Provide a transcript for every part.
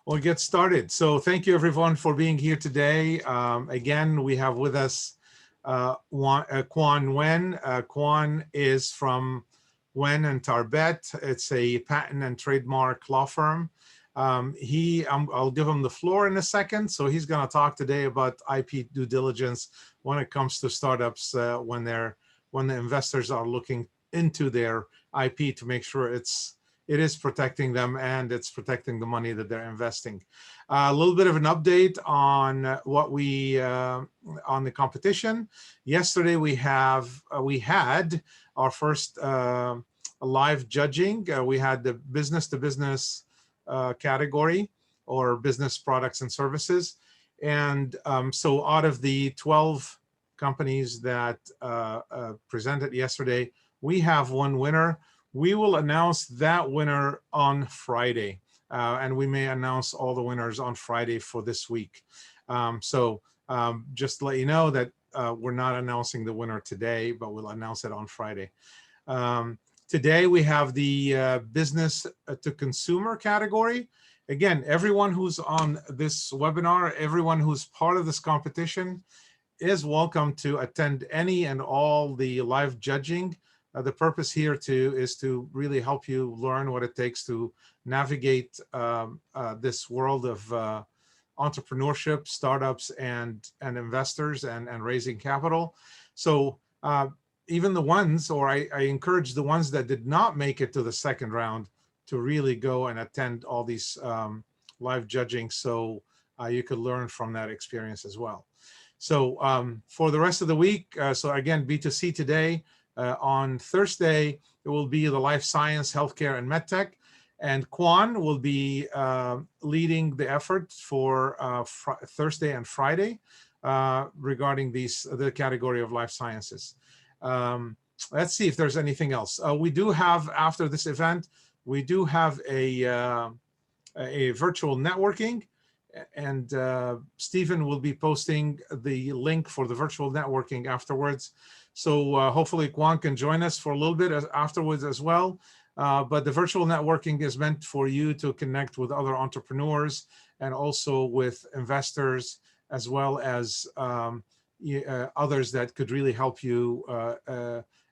We'll get started. So thank you everyone for being here today. Again, we have with us Quan Nguyen. Quan is from Nguyen and Tarbet. It's a patent and trademark law firm. I'll give him the floor in a second. So he's going to talk today about IP due diligence when it comes to startups when the investors are looking into their IP to make sure it is protecting them and it's protecting the money that they're investing. A little bit of an update on what on the competition. Yesterday we had our first live judging. We had the business to business category, or business products and services. And so out of the 12 companies that presented yesterday, we have one winner. We will announce that winner on Friday, and we may announce all the winners on Friday for this week. Just to let you know that we're not announcing the winner today, but we'll announce it on Friday. Today we have the business to consumer category. Again, everyone who's on this webinar, everyone who's part of this competition is welcome to attend any and all the live judging. The purpose here is to really help you learn what it takes to navigate this world of entrepreneurship, startups, and investors and raising capital. So even the ones, or I encourage the ones that did not make it to the second round to really go and attend all these live judging, so you could learn from that experience as well. So for the rest of the week, so again, B2C today. On Thursday, it will be the life science, healthcare, and medtech. And Quan will be leading the effort for Thursday and Friday regarding the category of life sciences. Let's see if there's anything else. We do have, after this event, we do have a virtual networking. And Stephen will be posting the link for the virtual networking afterwards. So hopefully Quan can join us for a little bit afterwards as well. But the virtual networking is meant for you to connect with other entrepreneurs and also with investors, as well as others that could really help you,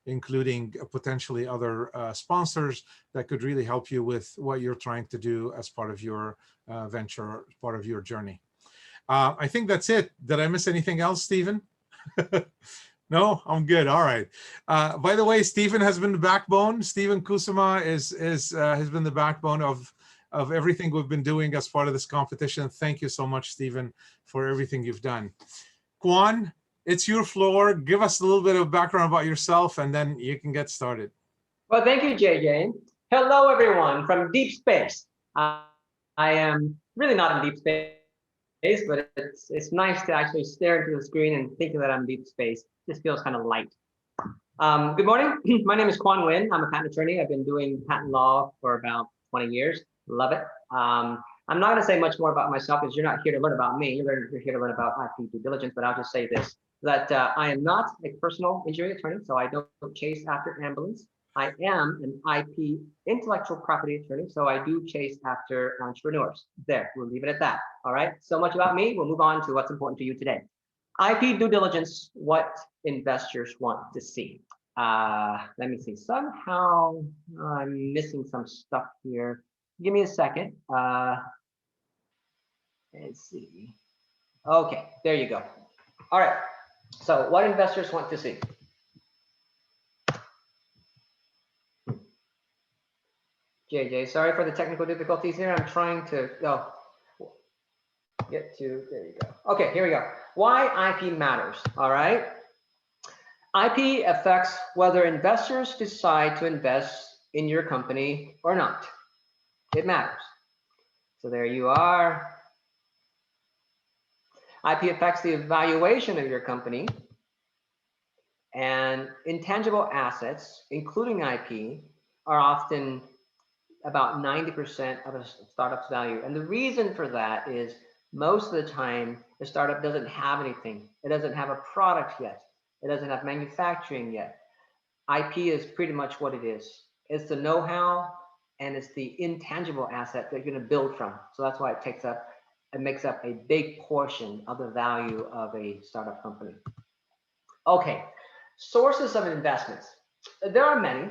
including potentially other sponsors that could really help you with what you're trying to do as part of your venture, part of your journey. I think that's it. Did I miss anything else, Stephen? No, I'm good. All right. By the way, Stephen has been the backbone. Stephen Kusuma has been the backbone of everything we've been doing as part of this competition. Thank you so much, Stephen, for everything you've done. Quan, it's your floor. Give us a little bit of background about yourself, and then you can get started. Well, thank you, JJ. Hello, everyone from deep space. I am really not in deep space, but it's nice to actually stare into the screen and think that I'm deep space. This feels kind of light. Good morning. My name is Quan Nguyen. I'm a patent attorney. I've been doing patent law for about 20 years. Love it. I'm not going to say much more about myself because you're not here to learn about me. You're here to learn about IP due diligence, but I'll just say this, that I am not a personal injury attorney, so I don't chase after ambulance. I am an IP intellectual property attorney, so I do chase after entrepreneurs. There, we'll leave it at that. All right, so much about me. We'll move on to what's important to you today. IP due diligence, what investors want to see. Let me see, somehow I'm missing some stuff here. Give me a second. Let's see. Okay, there you go. All right, so what investors want to see. JJ, sorry for the technical difficulties here. I'm trying to get to, there you go. Okay, here we go. Why IP matters, all right? IP affects whether investors decide to invest in your company or not. It matters. So there you are. IP affects the evaluation of your company, and intangible assets, including IP, are often about 90% of a startup's value. And the reason for that is most of the time, the startup doesn't have anything. It doesn't have a product yet. It doesn't have manufacturing yet. IP is pretty much what it is. It's the know-how and it's the intangible asset that you're going to build from. So that's why it makes up a big portion of the value of a startup company. Okay, sources of investments. There are many,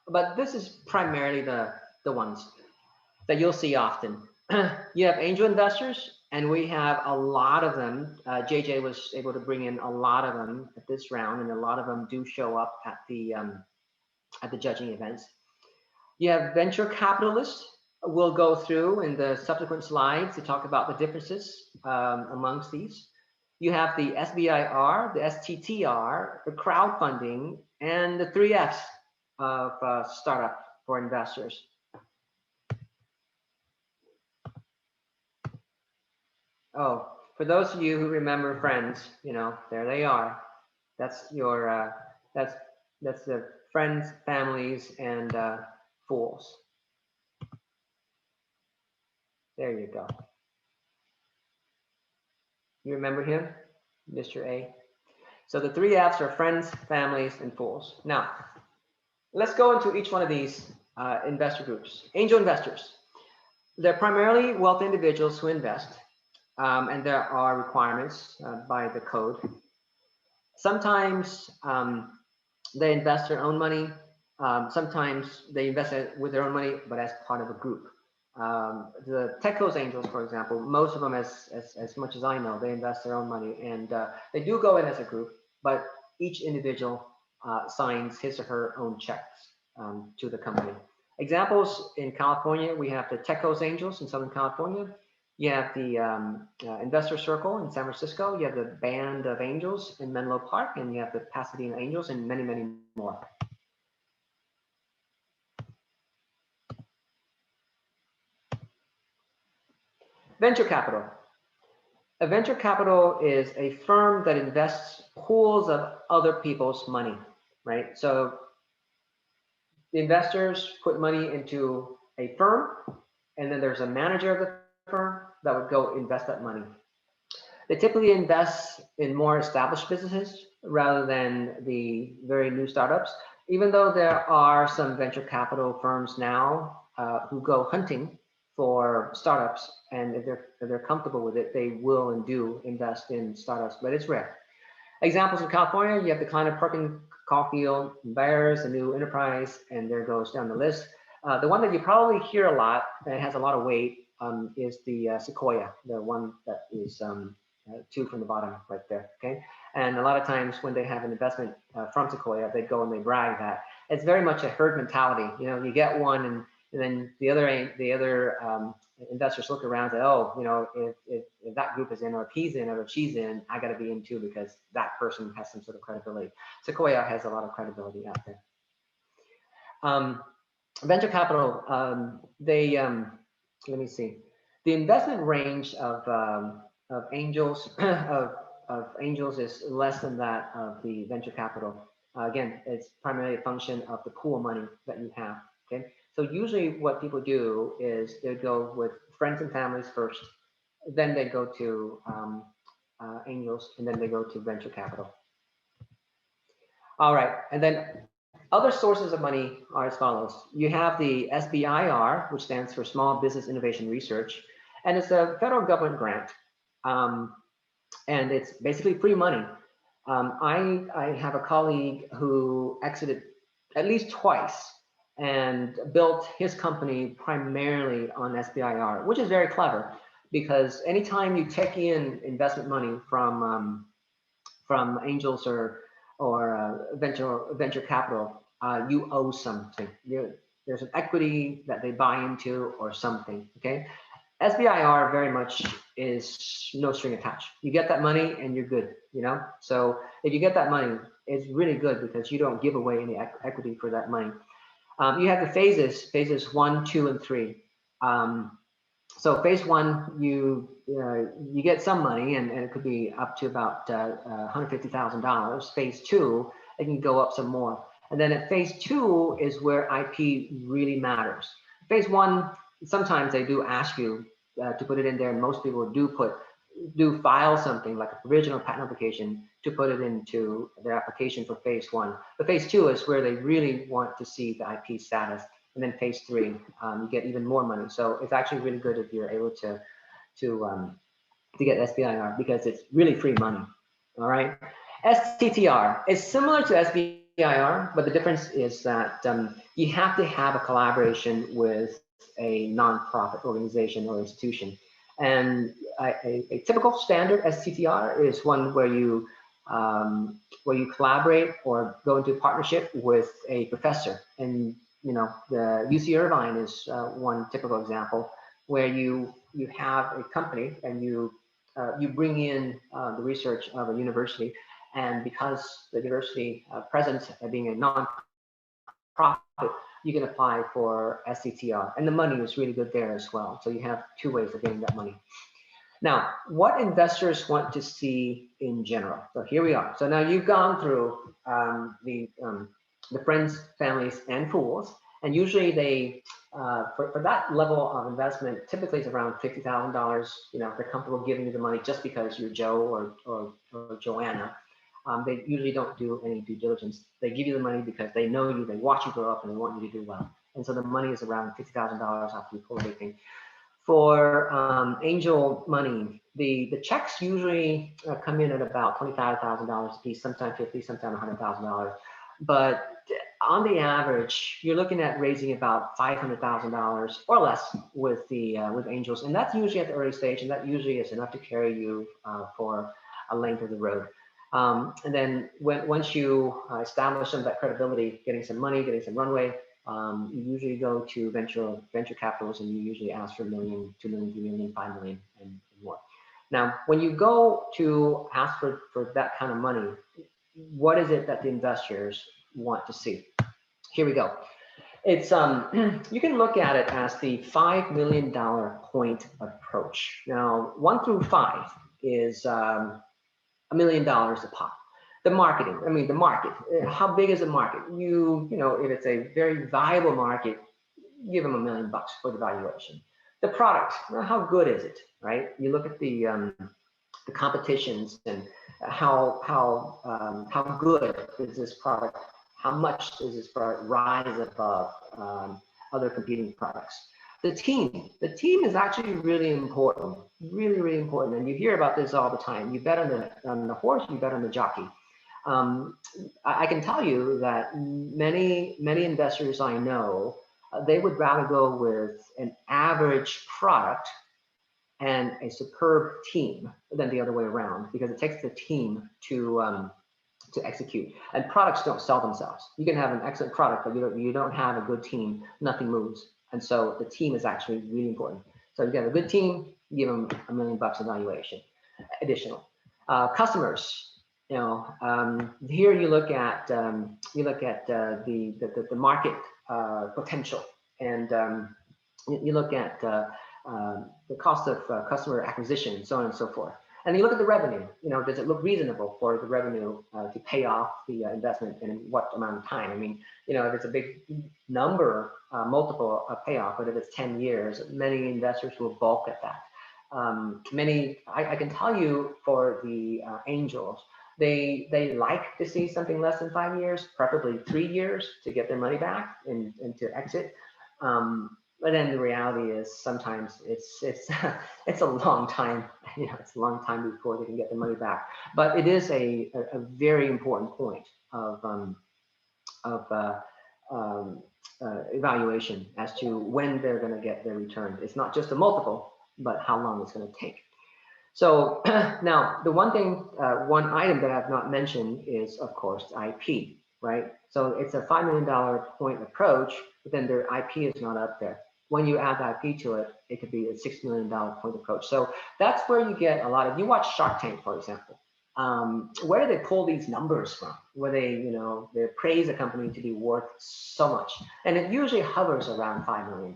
but this is primarily the ones that you'll see often. You have angel investors, and we have a lot of them. JJ was able to bring in a lot of them at this round, and a lot of them do show up at the judging events. You have venture capitalists. We'll go through in the subsequent slides to talk about the differences amongst these. You have the SBIR, the STTR, the crowdfunding, and the 3 Fs of startup for investors. Oh, for those of you who remember Friends, you know, there they are. That's your that's the friends, families, and fools. There you go. You remember him, Mr. A? So the 3 Fs are friends, families, and fools. Now, let's go into each one of these investor groups. Angel investors. They're primarily wealthy individuals who invest. And there are requirements by the code. Sometimes they invest their own money. Sometimes they invest it with their own money, but as part of a group. The Techos Angels, for example, most of them, as much as I know, they invest their own money, and they do go in as a group, but each individual signs his or her own checks to the company. Examples in California, we have the Techos Angels in Southern California. You have the Investor Circle in San Francisco. You have the Band of Angels in Menlo Park, and you have the Pasadena Angels, and many, many more. Venture capital. A venture capital is a firm that invests pools of other people's money, right? So the investors put money into a firm, and then there's a manager of the firm that would go invest that money. They typically invest in more established businesses rather than the very new startups, even though there are some venture capital firms now who go hunting for startups, and if they're comfortable with it, they will and do invest in startups, but it's rare. Examples in California, you have the Kleiner Perkin, Caulfield, Bears, the New Enterprise, and there goes down the list. The one that you probably hear a lot and has a lot of weight is the Sequoia, the one that is 2 from the bottom right there, okay? And a lot of times when they have an investment from Sequoia, they go and they brag that. It's very much a herd mentality. You know, you get one, and then the other investors look around and say, oh, you know, if that group is in, or if he's in, or if she's in, I got to be in too, because that person has some sort of credibility. Sequoia has a lot of credibility out there. Venture capital, let me see. The investment range of angels angels is less than that of the venture capital. Again, it's primarily a function of the pool of money that you have. Okay, so usually what people do is they go with friends and families first, then they go to angels, and then they go to venture capital. All right, and then other sources of money are as follows. You have the SBIR, which stands for Small Business Innovation Research, and it's a federal government grant, and it's basically free money. I have a colleague who exited at least twice and built his company primarily on SBIR, which is very clever, because anytime you take in investment money from angels or venture capital, you owe something. There's an equity that they buy into or something, okay? SBIR very much is no string attached. You get that money and you're good, you know? So if you get that money, it's really good because you don't give away any equity for that money. You have the phases 1, 2, and 3. So phase 1, you get some money, and it could be up to about $150,000. Phase 2, it can go up some more. And then at phase 2 is where IP really matters. Phase 1, sometimes they do ask you to put it in there, and most people do file something like a provisional patent application to put it into their application for phase 1. But phase 2 is where they really want to see the IP status. And then phase 3, you get even more money. So it's actually really good if you're able to get SBIR, because it's really free money. All right. STTR is similar to SBIR, but the difference is that you have to have a collaboration with a nonprofit organization or institution. And a typical standard STTR is one where you collaborate or go into partnership with a professor. And you know, the UC Irvine is one typical example where you have a company and you bring in the research of a university, and because the university presence being a non-profit, you can apply for STTR, and the money is really good there as well. So you have 2 ways of getting that money. Now, what investors want to see in general? So here we are. So now you've gone through the friends, families, and fools, and usually they, for that level of investment, typically it's around $50,000. You know, they're comfortable giving you the money just because you're Joe or Joanna. They usually don't do any due diligence. They give you the money because they know you, they watch you grow up, and they want you to do well. And so the money is around $50,000 after you pull everything. For angel money, the checks usually come in at about $25,000 a piece, sometimes 50, sometimes $100,000. But on the average, you're looking at raising about $500,000 or less with angels, and that's usually at the early stage, and that usually is enough to carry you for a length of the road. And then once you establish some of that credibility, getting some money, getting some runway, you usually go to venture capitals, and you usually ask for $1 million, $2 million, $3 million, $5 million, and more. Now, when you go to ask for that kind of money, what is it that the investors want to see? Here we go. It's you can look at it as the $5 million point approach. Now, 1 through 5 is $1 million a pop. The marketing, I mean, the market, how big is the market? You know, if it's a very viable market, give them $1 million for the valuation. The product, well, how good is it, right? You look at the competitions and how good is this product? How much does this product rise above other competing products? The team is actually really important, really important. And you hear about this all the time. You bet on the horse, you bet on the jockey. I can tell you that many investors I know, they would rather go with an average product and a superb team than the other way around, because it takes the team to execute. And products don't sell themselves. You can have an excellent product, but you don't have a good team, nothing moves. And so the team is actually really important. So if you have a good team, you give them $1 million in valuation. Additional customers. You know, here you look at the market potential, and you look at the cost of customer acquisition, and so on and so forth. And you look at the revenue. You know, does it look reasonable for the revenue to pay off the investment, and in what amount of time? I mean, you know, if it's a big number, multiple payoff, but if it's 10 years, many investors will balk at that. I can tell you for the angels, they like to see something less than 5 years, preferably 3 years, to get their money back and to exit. But then the reality is sometimes it's a long time. You know, it's a long time before they can get their money back. But it is a very important point of evaluation as to when they're going to get their return. It's not just a multiple, but how long it's going to take. So now the one item that I've not mentioned is, of course, IP, right? So it's a $5 million point approach, but then their IP is not up there. When you add IP to it, it could be a $6 million point approach. So that's where you get a lot of, you watch Shark Tank, for example. Where do they pull these numbers from? Where they praise a company to be worth so much. And it usually hovers around $5 million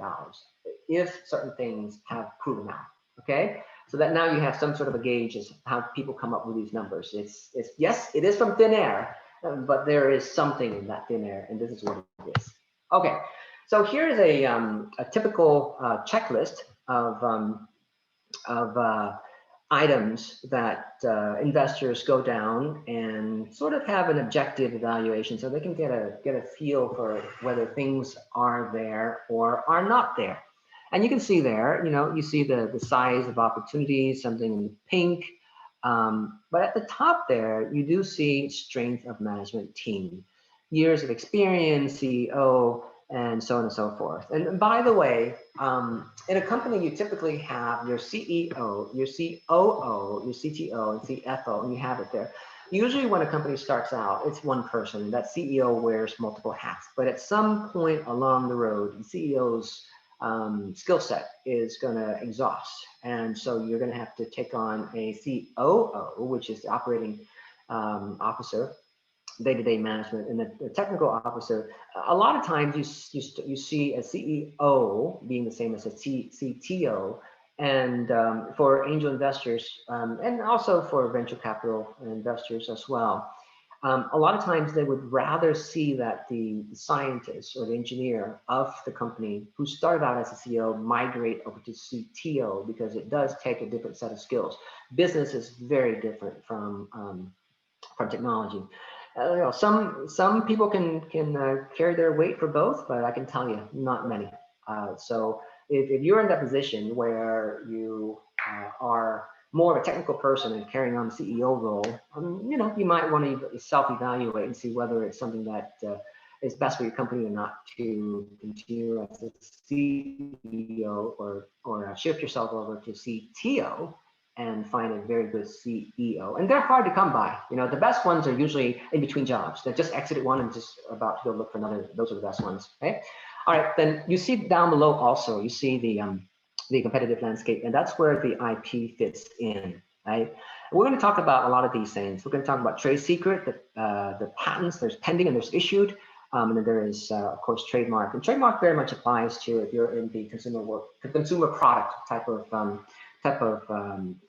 if certain things have proven out, okay? So that now you have some sort of a gauge as how people come up with these numbers. It's yes, it is from thin air, but there is something in that thin air, and this is what it is. Okay, so here is a typical checklist of items that investors go down and sort of have an objective evaluation, so they can get a feel for whether things are there or are not there. And you can see there, you see the size of opportunities, something in pink. But at the top there, you do see strength of management team, years of experience, CEO, and so on and so forth. And by the way, in a company, you typically have your CEO, your COO, your CTO, and CFO, and you have it there. Usually when a company starts out, it's one person. That CEO wears multiple hats. But at some point along the road, the CEO's skill set is going to exhaust. And so you're going to have to take on a COO, which is the operating officer, day-to-day management, and the technical officer. A lot of times you see a CEO being the same as a CTO, and for angel investors, and also for venture capital investors as well. A lot of times they would rather see that the scientist or the engineer of the company who started out as a CEO migrate over to CTO, because it does take a different set of skills. Business is very different from technology. Some people can carry their weight for both, but I can tell you, not many. So if you're in that position where you are more of a technical person and carrying on the CEO role, you might want to self-evaluate and see whether it's something that is best for your company or not, to continue as a CEO or shift yourself over to CTO and find a very good CEO. And they're hard to come by. The best ones are usually in between jobs. They just exited one and just about to go look for another. Those are the best ones. Okay. All right. Then you see down below also, you see the competitive landscape, and that's where the IP fits in. Right. We're going to talk about a lot of these things. We're going to talk about trade secret, the patents. There's pending and there's issued. And then there is, of course, trademark. And trademark very much applies to if you're in the consumer product type of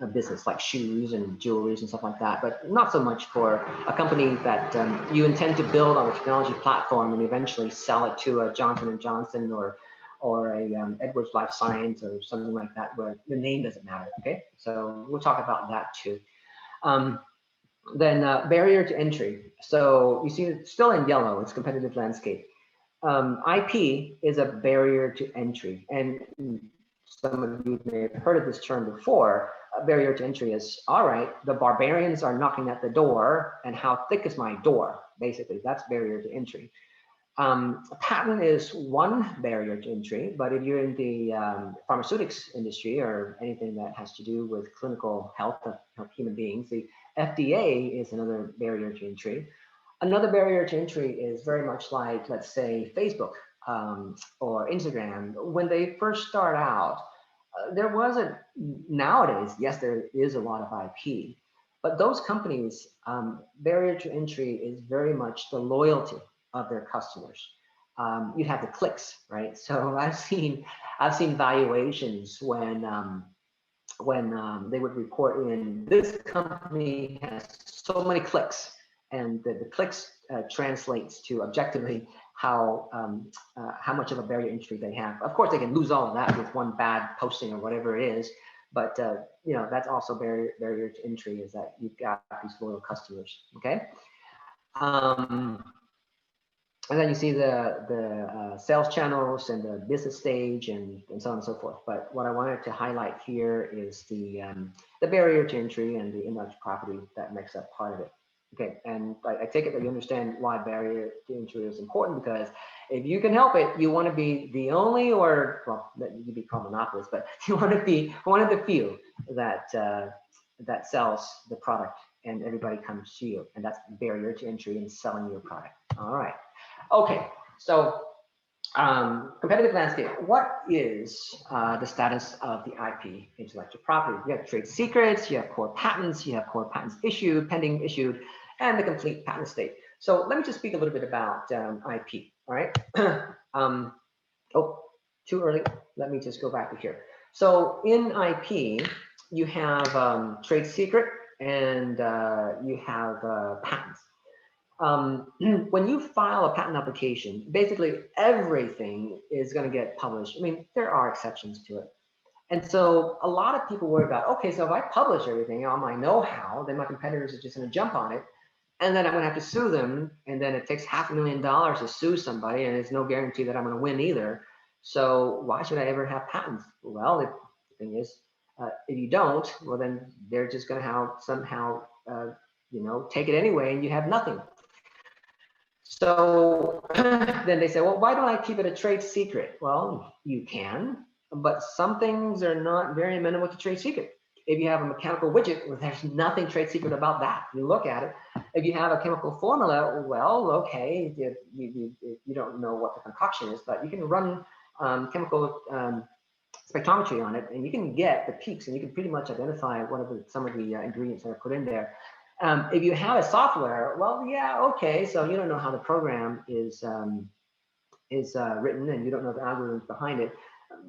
a business, like shoes and jewelries and stuff like that, but not so much for a company that you intend to build on a technology platform and eventually sell it to a Johnson & Johnson or a Edwards Life Science or something like that, where the name doesn't matter. Okay, so we'll talk about that too. Then barrier to entry. So you see it's still in yellow, it's competitive landscape. IP is a barrier to entry, and some of you may have heard of this term before. A barrier to entry is, all right, the barbarians are knocking at the door, and how thick is my door? Basically, that's barrier to entry. A patent is one barrier to entry, but if you're in the pharmaceutics industry or anything that has to do with clinical health of human beings, the FDA is another barrier to entry. Another barrier to entry is very much like, let's say, Facebook or Instagram. When they first start out, there wasn't, nowadays, yes, there is a lot of IP, but those companies, barrier to entry is very much the loyalty of their customers. You have the clicks, right? So I've seen valuations when they would report in, this company has so many clicks, and the clicks translates to objectively how much of a barrier to entry they have. Of course, they can lose all of that with one bad posting or whatever it is, but that's also barrier to entry, is that you've got these loyal customers. Okay. And then you see the sales channels and the business stage and so on and so forth. But what I wanted to highlight here is the barrier to entry and the intellectual property that makes up part of it. Okay, and I take it that you understand why barrier to entry is important, because if you can help it, you want to be the only, or well, that you be called monopolist, but you want to be one of the few that sells the product and everybody comes to you, and that's barrier to entry in selling your product. All right. Okay, so competitive landscape. What is the status of the IP, intellectual property? You have trade secrets, you have core patents, you have core patents issued, pending issued, and the complete patent estate. So let me just speak a little bit about IP. All right. Oh, too early. Let me just go back to here. So in IP, you have trade secret and you have patents. When you file a patent application, basically everything is going to get published. I mean, there are exceptions to it. And so a lot of people worry about, okay, so if I publish everything on my know-how, then my competitors are just going to jump on it. And then I'm going to have to sue them. And then it takes $500,000 to sue somebody. And there's no guarantee that I'm going to win either. So why should I ever have patents? Well, the thing is, if you don't, well, then they're just going to have somehow, take it anyway, and you have nothing. So then they say, well, why don't I keep it a trade secret? Well, you can, but some things are not very amenable to trade secret. If you have a mechanical widget, well, there's nothing trade secret about that. You look at it. If you have a chemical formula, well, okay, you don't know what the concoction is, but you can run chemical spectrometry on it, and you can get the peaks, and you can pretty much identify some of the ingredients that are put in there. If you have a software, well, yeah, okay, so you don't know how the program is written, and you don't know the algorithms behind it,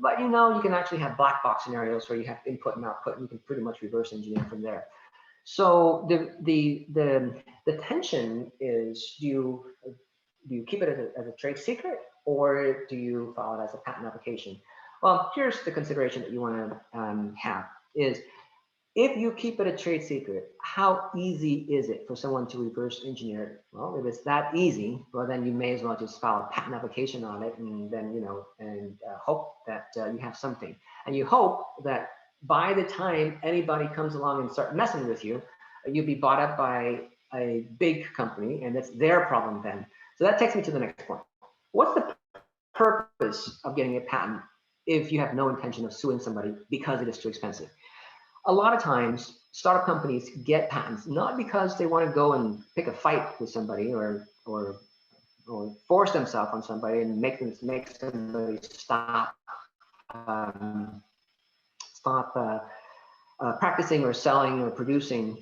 but you can actually have black box scenarios where you have input and output, and you can pretty much reverse engineer from there. So the tension is, do you keep it as a trade secret, or do you file it as a patent application? Well, here's the consideration that you want to have is, if you keep it a trade secret, how easy is it for someone to reverse engineer it? Well, if it's that easy, well, then you may as well just file a patent application on it, and then, hope that you have something. And you hope that by the time anybody comes along and start messing with you, you'll be bought up by a big company, and that's their problem then. So that takes me to the next point. What's the purpose of getting a patent if you have no intention of suing somebody because it is too expensive? A lot of times, startup companies get patents not because they want to go and pick a fight with somebody or force themselves on somebody and make somebody stop practicing or selling or producing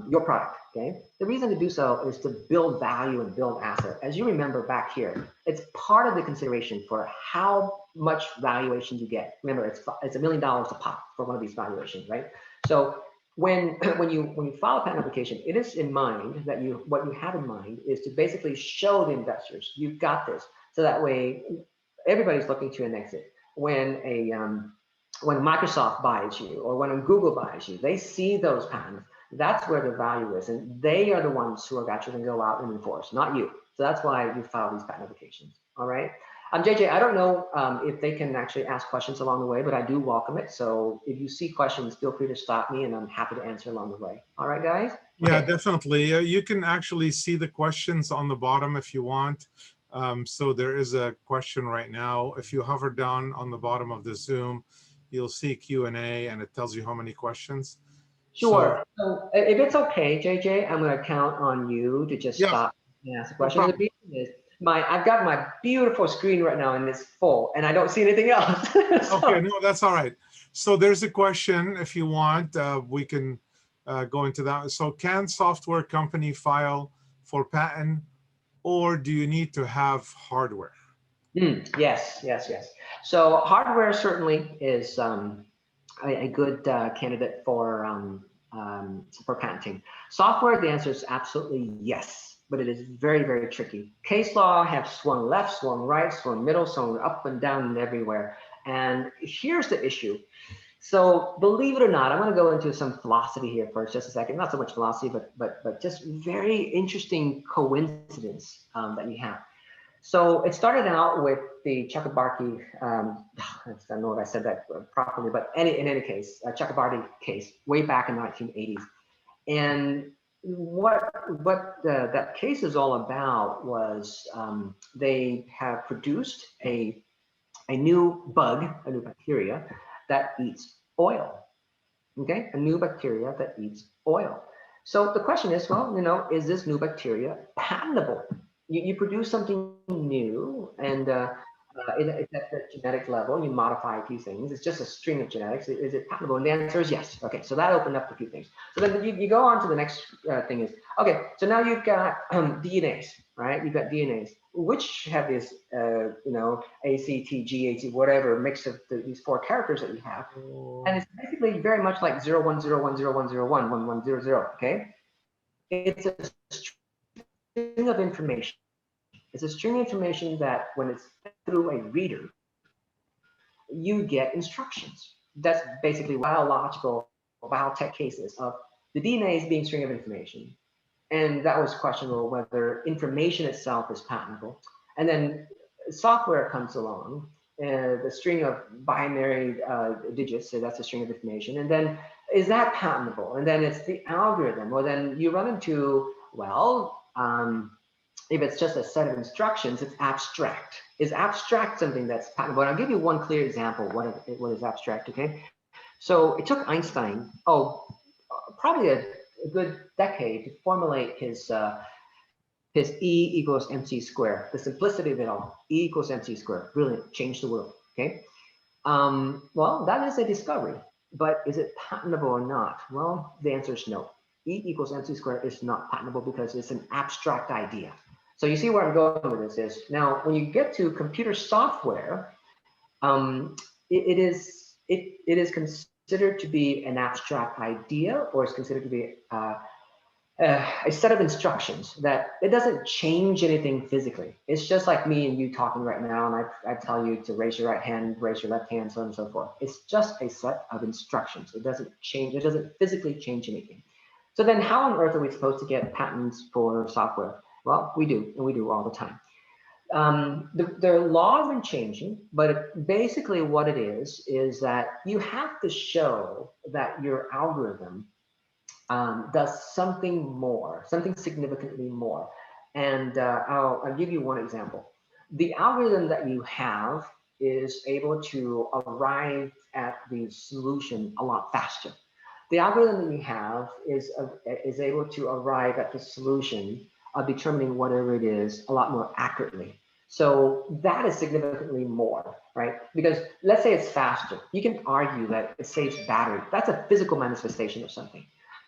your product. Okay, the reason to do so is to build value and build asset. As you remember back here, it's part of the consideration for how much valuation you get. Remember, it's $1 million a pop for one of these valuations, right? So when you file a patent application, it is in mind that what you have in mind is to basically show the investors you've got this, so that way everybody's looking to an exit. When Microsoft buys you, or when Google buys you, they see those patents. That's where the value is, and they are the ones who are actually going to go out and enforce, not you. So that's why you file these patent applications. All right. JJ, I don't know if they can actually ask questions along the way, but I do welcome it. So if you see questions, feel free to stop me, and I'm happy to answer along the way. All right, guys? Yeah, Okay. definitely. You can actually see the questions on the bottom if you want. So there is a question right now. If you hover down on the bottom of the Zoom, you'll see Q&A, and it tells you how many questions. Sure. So if it's okay, JJ, I'm going to count on you to just stop and ask a question. The reason is, I've got my beautiful screen right now, and it's full, and I don't see anything else. So. Okay, no, that's all right. So there's a question. If you want, we can go into that. So can software company file for patent, or do you need to have hardware? Yes. So hardware certainly is a good candidate for patenting. Software, the answer is absolutely yes. But it is very, very tricky. Case law have swung left, swung right, swung middle, swung up and down and everywhere. And here's the issue. So believe it or not, I'm going to go into some philosophy here for just a second. Not so much philosophy, but just very interesting coincidence that you have. So it started out with the Chakrabarty, I don't know if I said that properly, but in any case, Chakrabarty case way back in the 1980s. And what that case is all about was they have produced a new bug, a new bacteria that eats oil. Okay, a new bacteria that eats oil. So the question is, well, is this new bacteria patentable? You produce something new, and it's at the genetic level, you modify a few things. It's just a string of genetics. Is it patentable? And the answer is yes. Okay, so that opened up a few things. So then you go on to the next thing is, okay, so now you've got DNAs, right? You've got DNAs, which have this, A, C, T, G, A, T, whatever, mix of these 4 characters that you have. And it's basically very much like 0, 1, 0, 1, 0, 1, 0, 1, 1, 1, 0, 0, okay? It's a string of information. It's a string of information that when it's through a reader, you get instructions. that's basically biological, biotech cases of the DNA is being string of information. And that was questionable whether information itself is patentable. And then software comes along, the string of binary digits, so that's a string of information. And then is that patentable? And then it's the algorithm. Well, then you run into, well, if it's just a set of instructions, it's abstract. Is abstract something that's patentable? And I'll give you one clear example what is abstract, okay? So it took Einstein, probably a good decade to formulate his E equals mc squared. The simplicity of it all, E equals mc squared, brilliant, changed the world, okay? Well, that is a discovery, but is it patentable or not? Well, the answer is no. E equals mc squared is not patentable because it's an abstract idea. So you see where I'm going with this is, now when you get to computer software, it is considered to be an abstract idea, or it's considered to be a set of instructions that it doesn't change anything physically. It's just like me and you talking right now, and I tell you to raise your right hand, raise your left hand, so on and so forth. It's just a set of instructions. It doesn't change, it doesn't physically change anything. So then how on earth are we supposed to get patents for software? Well, we do, and we do all the time. The law has been changing, but basically what it is that you have to show that your algorithm does something more, something significantly more. And I'll give you one example. The algorithm that you have is able to arrive at the solution a lot faster. The algorithm that you have is able to arrive at the solution of determining whatever it is a lot more accurately. So that is significantly more, right? Because let's say it's faster. You can argue that it saves battery. That's a physical manifestation of something.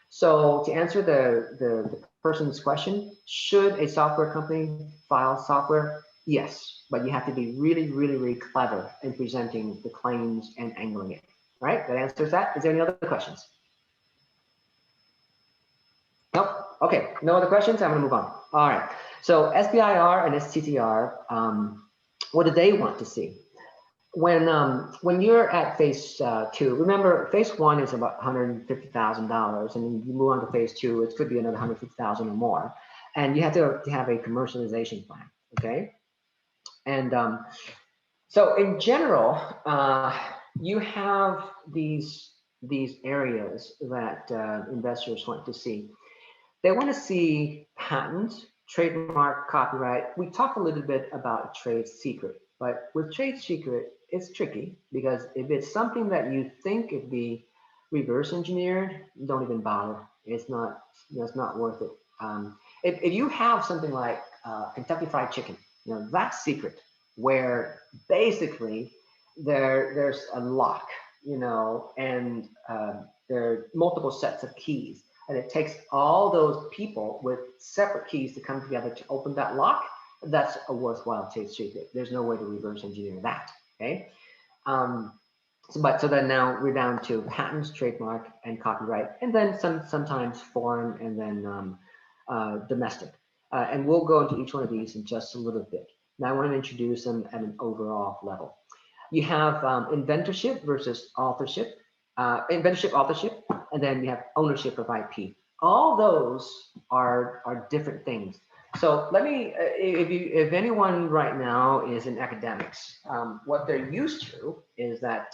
So to answer the person's question, should a software company file software? Yes, but you have to be really, really, really clever in presenting the claims and angling it, right? That answers that. Is there any other questions? Nope. Okay, no other questions? I'm gonna move on. All right, so SBIR and STTR, what do they want to see? When you're at phase 2, remember phase 1 is about $150,000, and you move on to phase 2, it could be another 150,000 or more, and you have to have a commercialization plan, okay? And so in general, you have these areas that investors want to see. They want to see patents, trademark, copyright. We talked a little bit about trade secret, but with trade secret, it's tricky because if it's something that you think it'd be reverse engineered, don't even bother. It's not worth it. If you have something like Kentucky Fried Chicken, that's secret, where basically there's a lock, and there are multiple sets of keys. And it takes all those people with separate keys to come together to open that lock. That's a worthwhile trade secret. There's no way to reverse engineer that, okay? So then now we're down to patents, trademark, and copyright, and then sometimes foreign, and then domestic. And we'll go into each one of these in just a little bit. Now I want to introduce them at an overall level. You have inventorship versus authorship. Inventorship, authorship, and then you have ownership of IP. All those are different things. So let me, if anyone right now is in academics, what they're used to is that,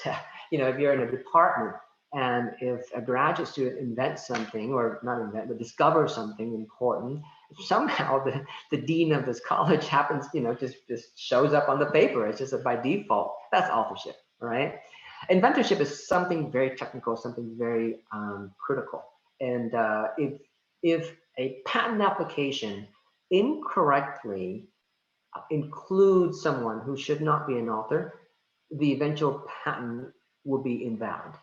if you're in a department and if a graduate student invents something, or not invent, but discovers something important, somehow the dean of this college happens, just shows up on the paper. It's just by default. That's authorship, right? Inventorship is something very technical, something very critical. And if a patent application incorrectly includes someone who should not be an author, the eventual patent will be invalid.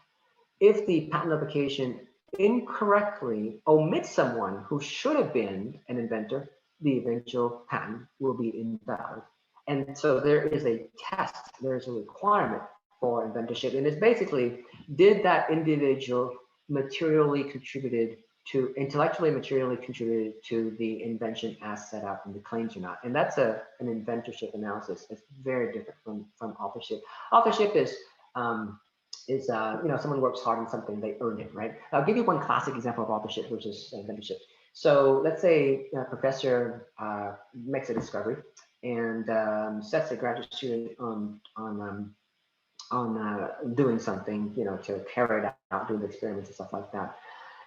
If the patent application incorrectly omits someone who should have been an inventor, the eventual patent will be invalid. And so there is a test, there's a requirement for inventorship, and it's basically, did that individual intellectually materially contributed to the invention as set out in the claims or not? And that's an inventorship analysis. It's very different from authorship. Authorship is someone works hard on something, they earn it, right? I'll give you one classic example of authorship versus inventorship. So let's say a professor makes a discovery and sets a graduate student on doing something, to carry it out, do the experiments and stuff like that,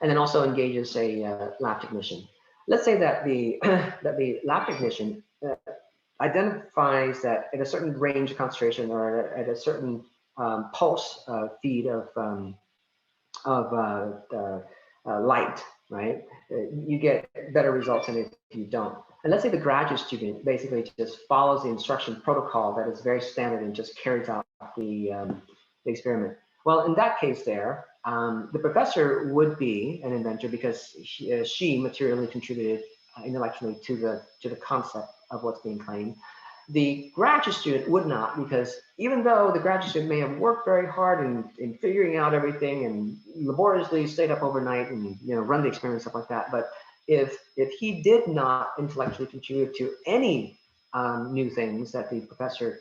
and then also engages a lab technician. Let's say that the that the lab technician identifies that at a certain range of concentration or at a certain pulse feed of light, right? You get better results than if you don't. And let's say the graduate student basically just follows the instruction protocol that is very standard and just carries out the experiment. Well, in that case there, the professor would be an inventor because she materially contributed intellectually to the concept of what's being claimed. The graduate student would not, because even though the graduate student may have worked very hard in figuring out everything and laboriously stayed up overnight and run the experiment, stuff like that, but if he did not intellectually contribute to any new things that the professor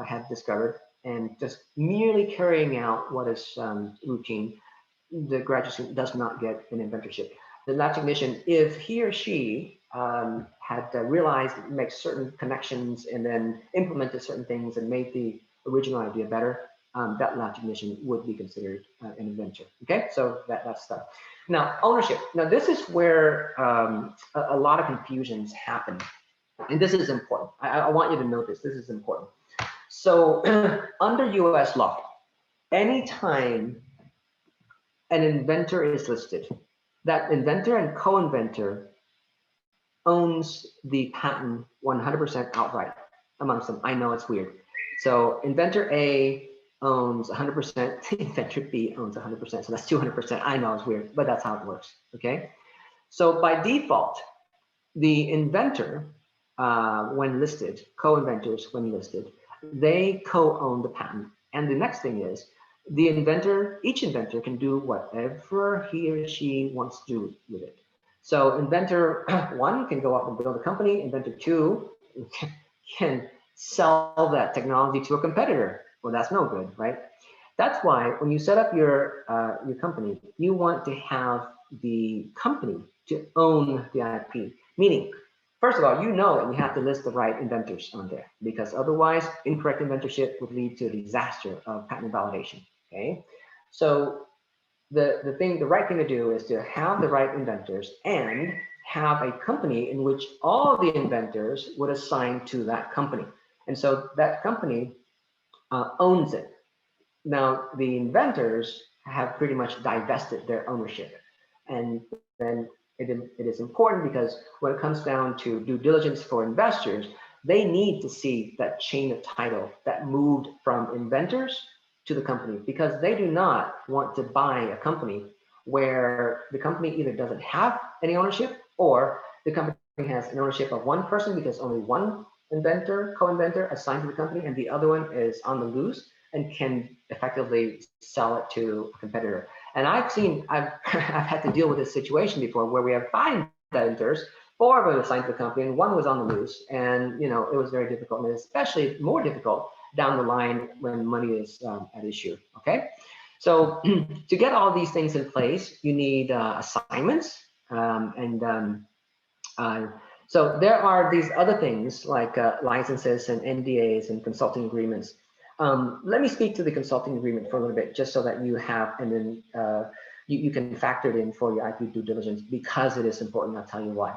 had discovered, and just merely carrying out what is routine, the graduate student does not get an inventorship. The lab technician, if he or she had realized, make certain connections and then implemented certain things and made the original idea better, that lab technician would be considered an inventor. Okay, so that's stuff. Now, ownership. Now, this is where a lot of confusions happen. And this is important. I want you to know this. This is important. So under US law, anytime an inventor is listed, that inventor and co-inventor owns the patent 100% outright amongst them. I know it's weird. So inventor A owns 100%, inventor B owns 100%. So that's 200%. I know it's weird, but that's how it works. Okay. So by default, the inventor, when listed, co-inventors when listed, they co-own the patent. And the next thing is the inventor, each inventor can do whatever he or she wants to do with it. So inventor 1 can go up and build a company. Inventor 2 can sell that technology to a competitor. Well, that's no good, right? That's why when you set up your company, you want to have the company to own the IP. Meaning, first of all, you have to list the right inventors on there, because otherwise incorrect inventorship would lead to a disaster of patent validation. Okay, so the right thing to do is to have the right inventors and have a company in which all the inventors would assign to that company. And so that company owns it. Now, the inventors have pretty much divested their ownership. And then it is important, because when it comes down to due diligence for investors, they need to see that chain of title that moved from inventors to the company, because they do not want to buy a company where the company either doesn't have any ownership, or the company has an ownership of one person because only one inventor, co-inventor assigned to the company, and the other one is on the loose and can effectively sell it to a competitor. And I've had to deal with this situation before, where we have 5 inventors, 4 of them assigned to the company, and 1 was on the loose. And it was very difficult, and especially more difficult down the line when money is at issue. Okay, so to get all these things in place, you need assignments, so there are these other things like licenses and NDAs and consulting agreements. Let me speak to the consulting agreement for a little bit, just so that you have, and then you can factor it in for your IP due diligence, because it is important. I'll tell you why.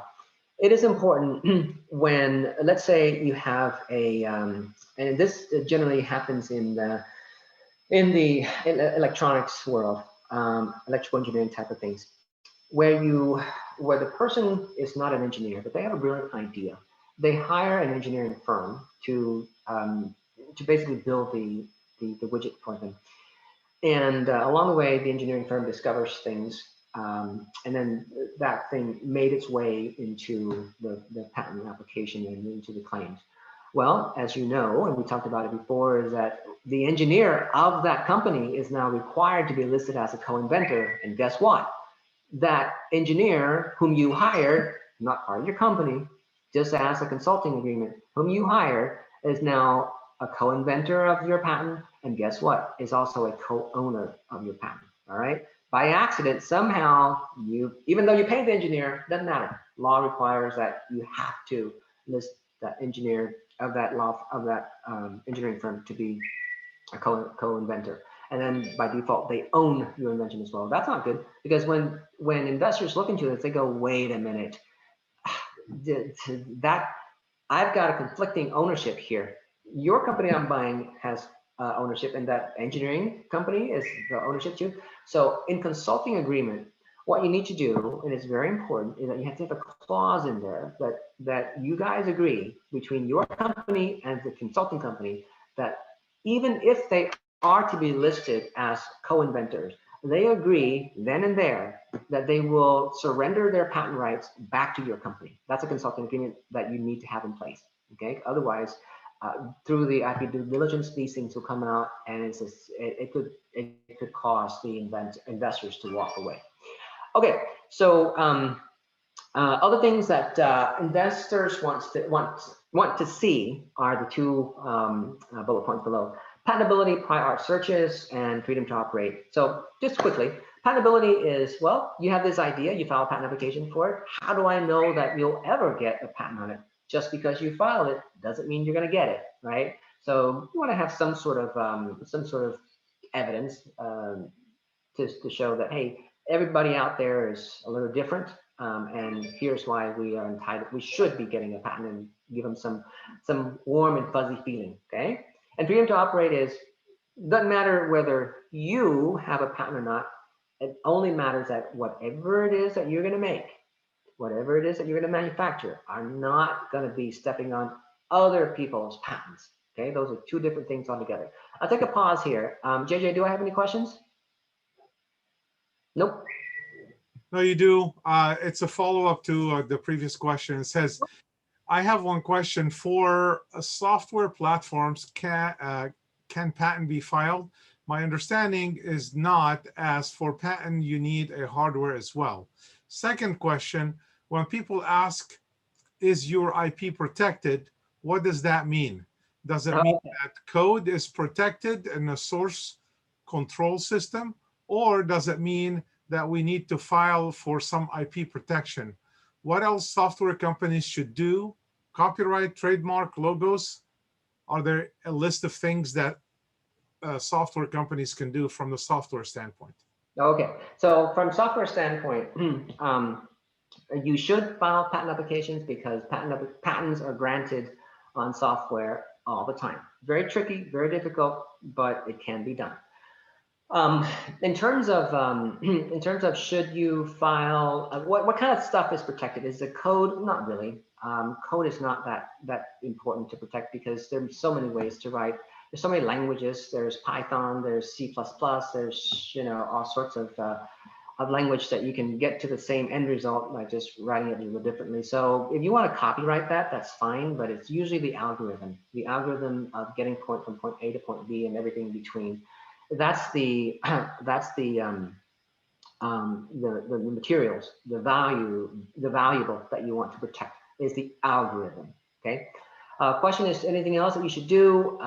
It is important when, let's say you have a, and this generally happens in the electronics world, electrical engineering type of things, where the person is not an engineer, but they have a brilliant idea. They hire an engineering firm to basically build the widget for them. And along the way, the engineering firm discovers things, and then that thing made its way into the patent application and into the claims. Well, as you know, and we talked about it before, is that the engineer of that company is now required to be listed as a co-inventor. And guess what? That engineer whom you hired, not part of your company, just as a consulting agreement, whom you hire, is now a co-inventor of your patent, and guess what? Is also a co-owner of your patent. All right. By accident, somehow even though you paid the engineer, doesn't matter. Law requires that you have to list that engineer of that engineering firm to be a co-inventor. And then by default, they own your invention as well. That's not good, because when investors look into this, they go, wait a minute, that I've got a conflicting ownership here. Your company I'm buying has ownership, and that engineering company is the ownership too. So in consulting agreement, what you need to do, and it's very important, is that you have to have a clause in there that you guys agree between your company and the consulting company that even if they are to be listed as co-inventors, they agree then and there that they will surrender their patent rights back to your company. That's a consulting agreement that you need to have in place. Okay. Otherwise, through the IP due diligence, these things will come out, and it could cause the investors to walk away. Okay. So other things that investors want to see are the two bullet points below: patentability, prior art searches, and freedom to operate. So just quickly, patentability is, well, you have this idea, you file a patent application for it. How do I know that you'll ever get a patent on it? Just because you filed it doesn't mean you're going to get it, right? So you want to have some sort of evidence to show that, hey, everybody out there is a little different, and here's why we are entitled. We should be getting a patent, and give them some warm and fuzzy feeling, okay? And freedom to operate is, doesn't matter whether you have a patent or not. It only matters that whatever it is that you're going to make, whatever it is that you're going to manufacture, are not going to be stepping on other people's patents. Okay, those are two different things altogether. I'll take a pause here. JJ, do I have any questions? Nope. No, you do. It's a follow-up to the previous question. It says, I have one question. For software platforms, can patent be filed? My understanding is not, as for patent, you need a hardware as well. Second question, when people ask, is your IP protected? What does that mean? Does it mean that code is protected in a source control system? Or does it mean that we need to file for some IP protection? What else software companies should do? Copyright, trademark, logos? Are there a list of things that software companies can do from the software standpoint? Okay, so from software standpoint, you should file patent applications, because patents are granted on software all the time. Very tricky, very difficult, but it can be done. In terms of should you file, what kind of stuff is protected? Is the code? Not really. Code is not that important to protect, because there's so many ways to write. There's so many languages. There's Python, there's C++, there's all sorts of language that you can get to the same end result by just writing it a little differently. So if you want to copyright that, that's fine, but it's usually the algorithm of getting from point A to point B and everything in between. That's the materials, the valuable that you want to protect is the algorithm. Okay. Question is, anything else that you should do?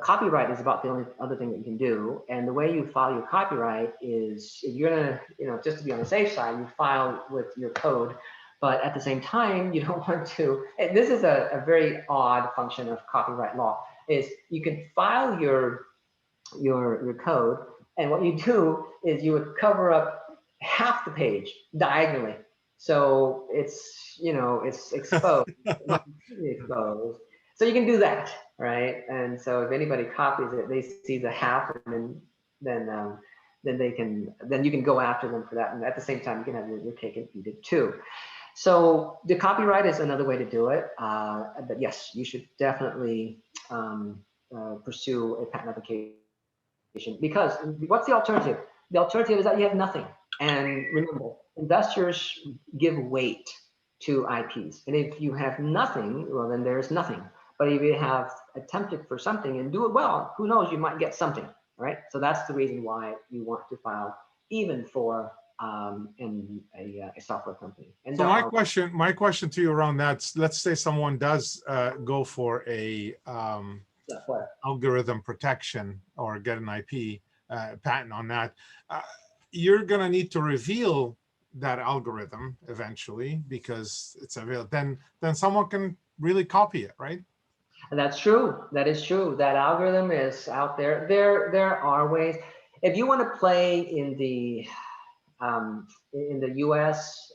Copyright is about the only other thing that you can do. And the way you file your copyright is, if you're gonna, just to be on the safe side, you file with your code. But at the same time, you don't want to. This is a very odd function of copyright law. Is you can file your code, and what you do is you would cover up half the page diagonally, so it's it's exposed. Exposed. So you can do that, right? And so if anybody copies it, they see the half, and then you can go after them for that. And at the same time, you can have your cake and eat it too. So the copyright is another way to do it. But yes, you should definitely pursue a patent application, because what's the alternative? The alternative is that you have nothing. And remember, investors give weight to IPs. And if you have nothing, well, then there's nothing. But if you have attempted for something and do it well, who knows, you might get something, right? So that's the reason why you want to file even for a software company. And so my question to you around that, let's say someone does go for a Yeah, what? algorithm protection or get an IP patent on that, you're going to need to reveal that algorithm eventually because it's available. Then someone can really copy it, right? And that's true. That is true. That algorithm is out there. There are ways. If you want to play in the US,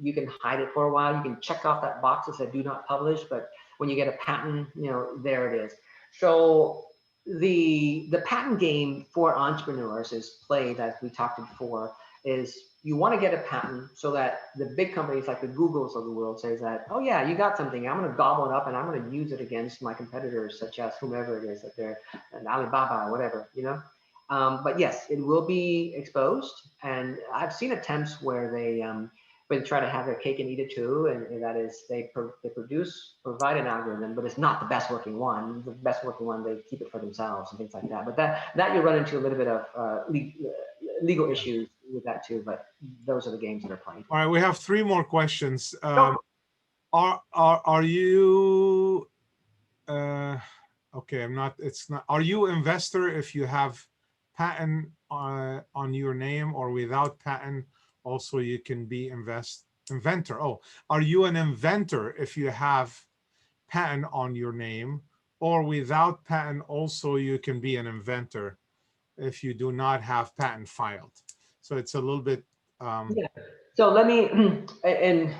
you can hide it for a while. You can check off that box that says do not publish, but when you get a patent, you know, there it is. So the patent game for entrepreneurs is played, as we talked before, is you want to get a patent so that the big companies like the Googles of the world says that, oh yeah, you got something, I'm going to gobble it up and I'm going to use it against my competitors, such as whomever it is, that they're an Alibaba or whatever, you know. But yes, it will be exposed, and I've seen attempts where they try to have their cake and eat it too, and that is they provide an algorithm, but it's not the best working one. The best working one, they keep it for themselves and things like that. But that you run into a little bit of legal issues with that too. But those are the games that are played. All right, we have 3 more questions. Are you okay? I'm not. It's not. Are you investor if you have patent on your name, or without patent? Also, you can be inventor. Oh, are you an inventor if you have patent on your name, or without patent? Also, you can be an inventor if you do not have patent filed. So it's a little bit. Yeah. So let me. And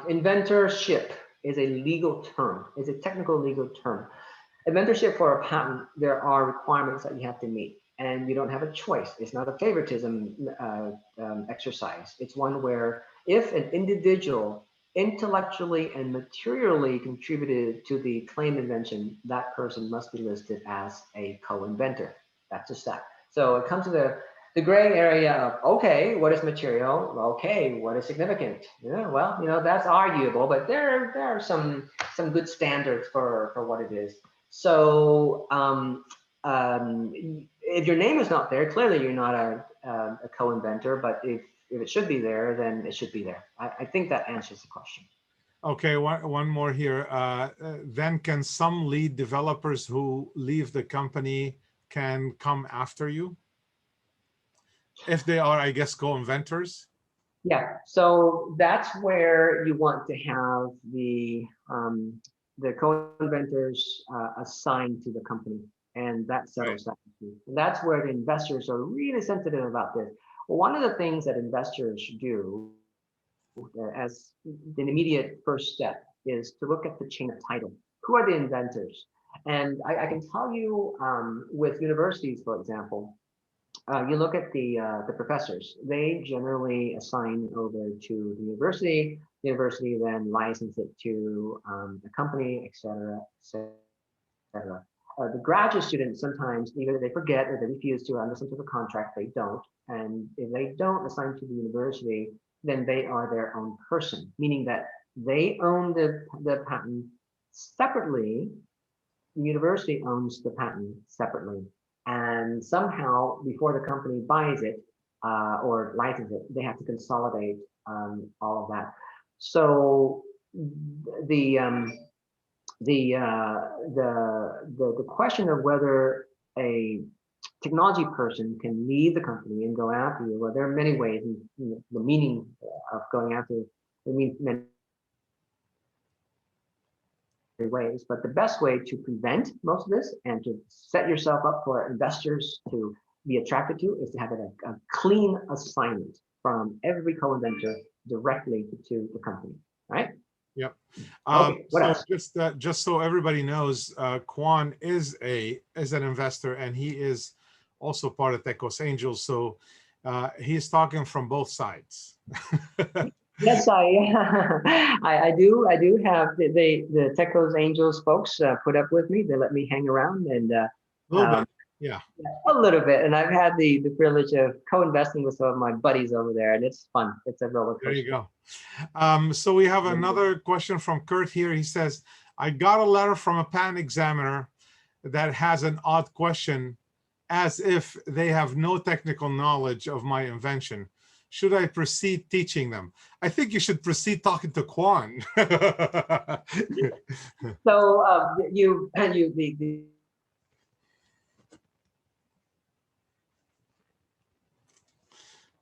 inventorship is a legal term. It's a technical legal term. Inventorship for a patent, there are requirements that you have to meet, and you don't have a choice. It's not a favoritism exercise. It's one where if an individual intellectually and materially contributed to the claimed invention, that person must be listed as a co-inventor. That's just that. So it comes to the gray area of, okay, what is material? Okay, what is significant? Yeah, well, you know, that's arguable, but there are some good standards for what it is. So if your name is not there, clearly you're not a co-inventor, but if it should be there, then it should be there. I think that answers the question. Okay, one more here. Then can some lead developers who leave the company can come after you? If they are, I guess, co-inventors? Yeah, so that's where you want to have the co-inventors assigned to the company, and that settles that issue. And that's where the investors are really sensitive about this. Well, one of the things that investors do as an immediate first step is to look at the chain of title. Who are the inventors? And I can tell you with universities, for example, you look at the professors. They generally assign over to the university. The university then license it to the company, et cetera, et cetera. The graduate students sometimes either they forget or they refuse to under some sort of contract. They don't, and if they don't assign to the university, then they are their own person, meaning that they own the patent separately. The university owns the patent separately. And somehow, before the company buys it or licenses it, they have to consolidate all of that. So the question of whether a technology person can leave the company and go after you, well, there are many ways. And the meaning of going after it means many ways, but the best way to prevent most of this and to set yourself up for investors to be attracted to is to have a clean assignment from every co-inventor directly to the company, right? Yep. Okay, what else? Just so everybody knows, Quan is an investor, and he is also part of Tecos Angels. So he's talking from both sides. Yes, I do have the Tecos Angels folks put up with me. They let me hang around and A little bit, yeah. A little bit. And I've had the privilege of co-investing with some of my buddies over there, and it's fun. It's a roller coaster. There you go. So we have another question from Kurt here. He says, I got a letter from a patent examiner that has an odd question, as if they have no technical knowledge of my invention. should I proceed teaching them? I think you should proceed talking to Quan. So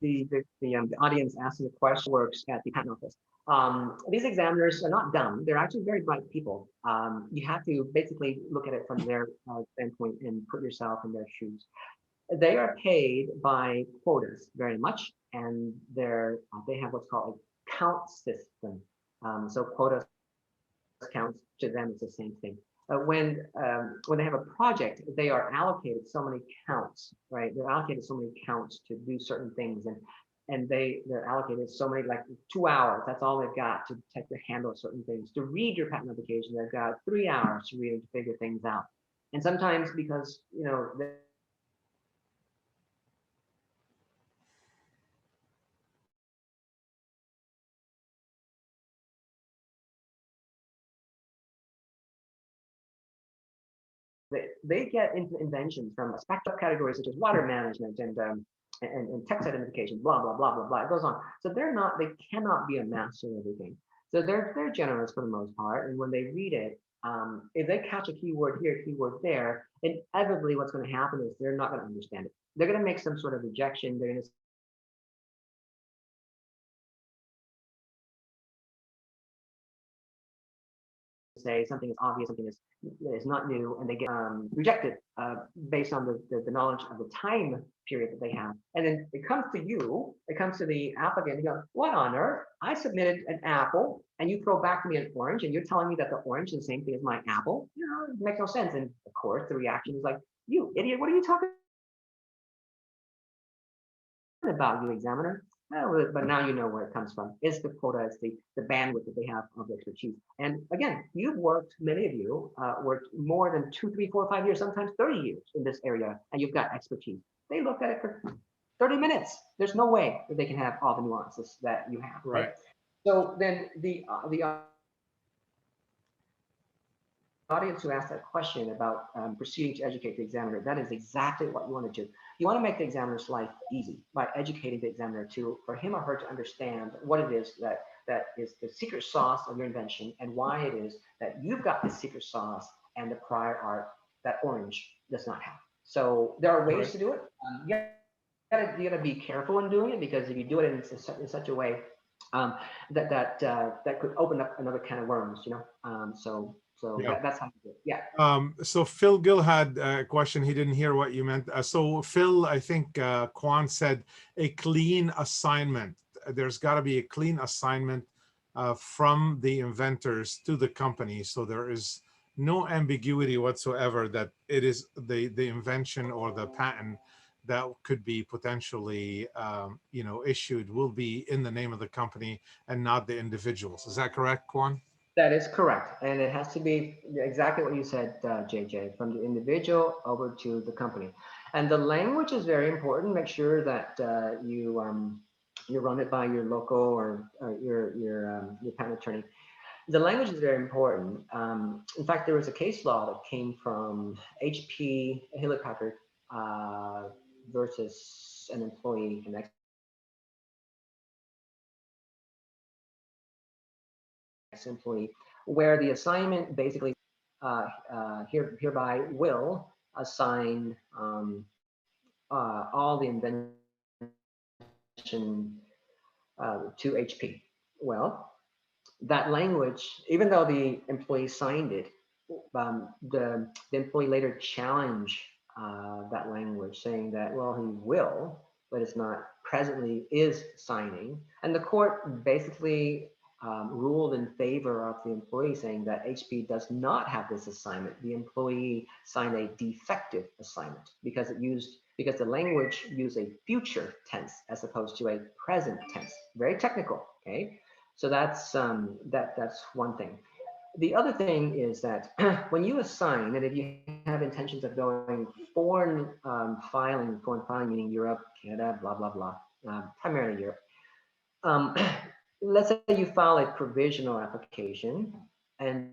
the audience asking the question works at the patent office. These examiners are not dumb. They're actually very bright people. You have to basically look at it from their standpoint and put yourself in their shoes. They are paid by quotas very much, and they have what's called a count system. So quotas counts to them is the same thing. When they have a project, they are allocated so many counts, right? They're allocated so many counts to do certain things, and they're allocated so many, like 2 hours. That's all they've got to handle certain things. To read your patent application, they've got 3 hours to read and to figure things out. And sometimes because they get into inventions from spectrum categories such as water management and text identification, blah blah blah blah blah. It goes on. So they cannot be a master of everything. So they're generous for the most part, and when they read it, if they catch a keyword here, a keyword there, inevitably what's going to happen is they're not going to understand it. They're going to make some sort of rejection. They're going to say something is obvious, something is not new, and they get rejected based on the knowledge of the time period that they have. And then it comes to you, it comes to the applicant, you go, what on earth? I submitted an apple, and you throw back to me an orange, and you're telling me that the orange is the same thing as my apple? It makes no sense. And of course, the reaction is like, you idiot, what are you talking about, you examiner? But now you know where it comes from. It's the quota, it's the bandwidth that they have of expertise. And again, you've worked, many of you worked more than 2, 3, 4, 5 years, sometimes 30 years in this area, and you've got expertise. They look at it for 30 minutes. There's no way that they can have all the nuances that you have, right? So then the audience who asked that question about proceeding to educate the examiner, that is exactly what you want to do. You want to make the examiner's life easy by educating the examiner for him or her to understand what it is that is the secret sauce of your invention, and why it is that you've got the secret sauce and the prior art that orange does not have. So there are ways to do it. You gotta be careful in doing it, because if you do it in such a way that could open up another can of worms, So Yeah. that's how you do it. Yeah. So Phil Gill had a question. He didn't hear what you meant. So Phil, I think Quan said a clean assignment. There's got to be a clean assignment from the inventors to the company. So there is no ambiguity whatsoever that it is the invention or the patent that could be potentially issued will be in the name of the company and not the individuals. Is that correct, Quan? That is correct. And it has to be exactly what you said, JJ, from the individual over to the company. And the language is very important. Make sure that you run it by your local or your patent attorney. The language is very important. In fact, there was a case law that came from HP Hewlett Packard versus an employee, an ex-employee, where the assignment basically hereby will assign all the invention to HP. Well, that language, even though the employee signed it, the employee later challenged that language, saying that, well, he will, but it's not presently is signing. And the court basically ruled in favor of the employee, saying that HP does not have this assignment. The employee signed a defective assignment because the language used a future tense as opposed to a present tense. Very technical, okay? So that's one thing. The other thing is that when you assign, and if you have intentions of going foreign filing meaning Europe, Canada, blah, blah, blah, primarily Europe. Let's say you file a provisional application, and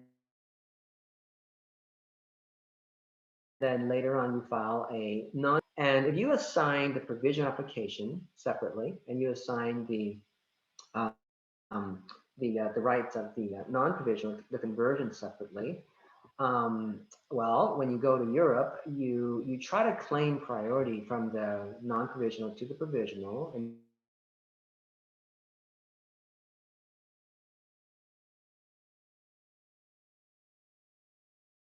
then later on you file a And if you assign the provision application separately, and you assign the rights of the non-provisional, the conversion separately, well, when you go to Europe, you try to claim priority from the non-provisional to the provisional, and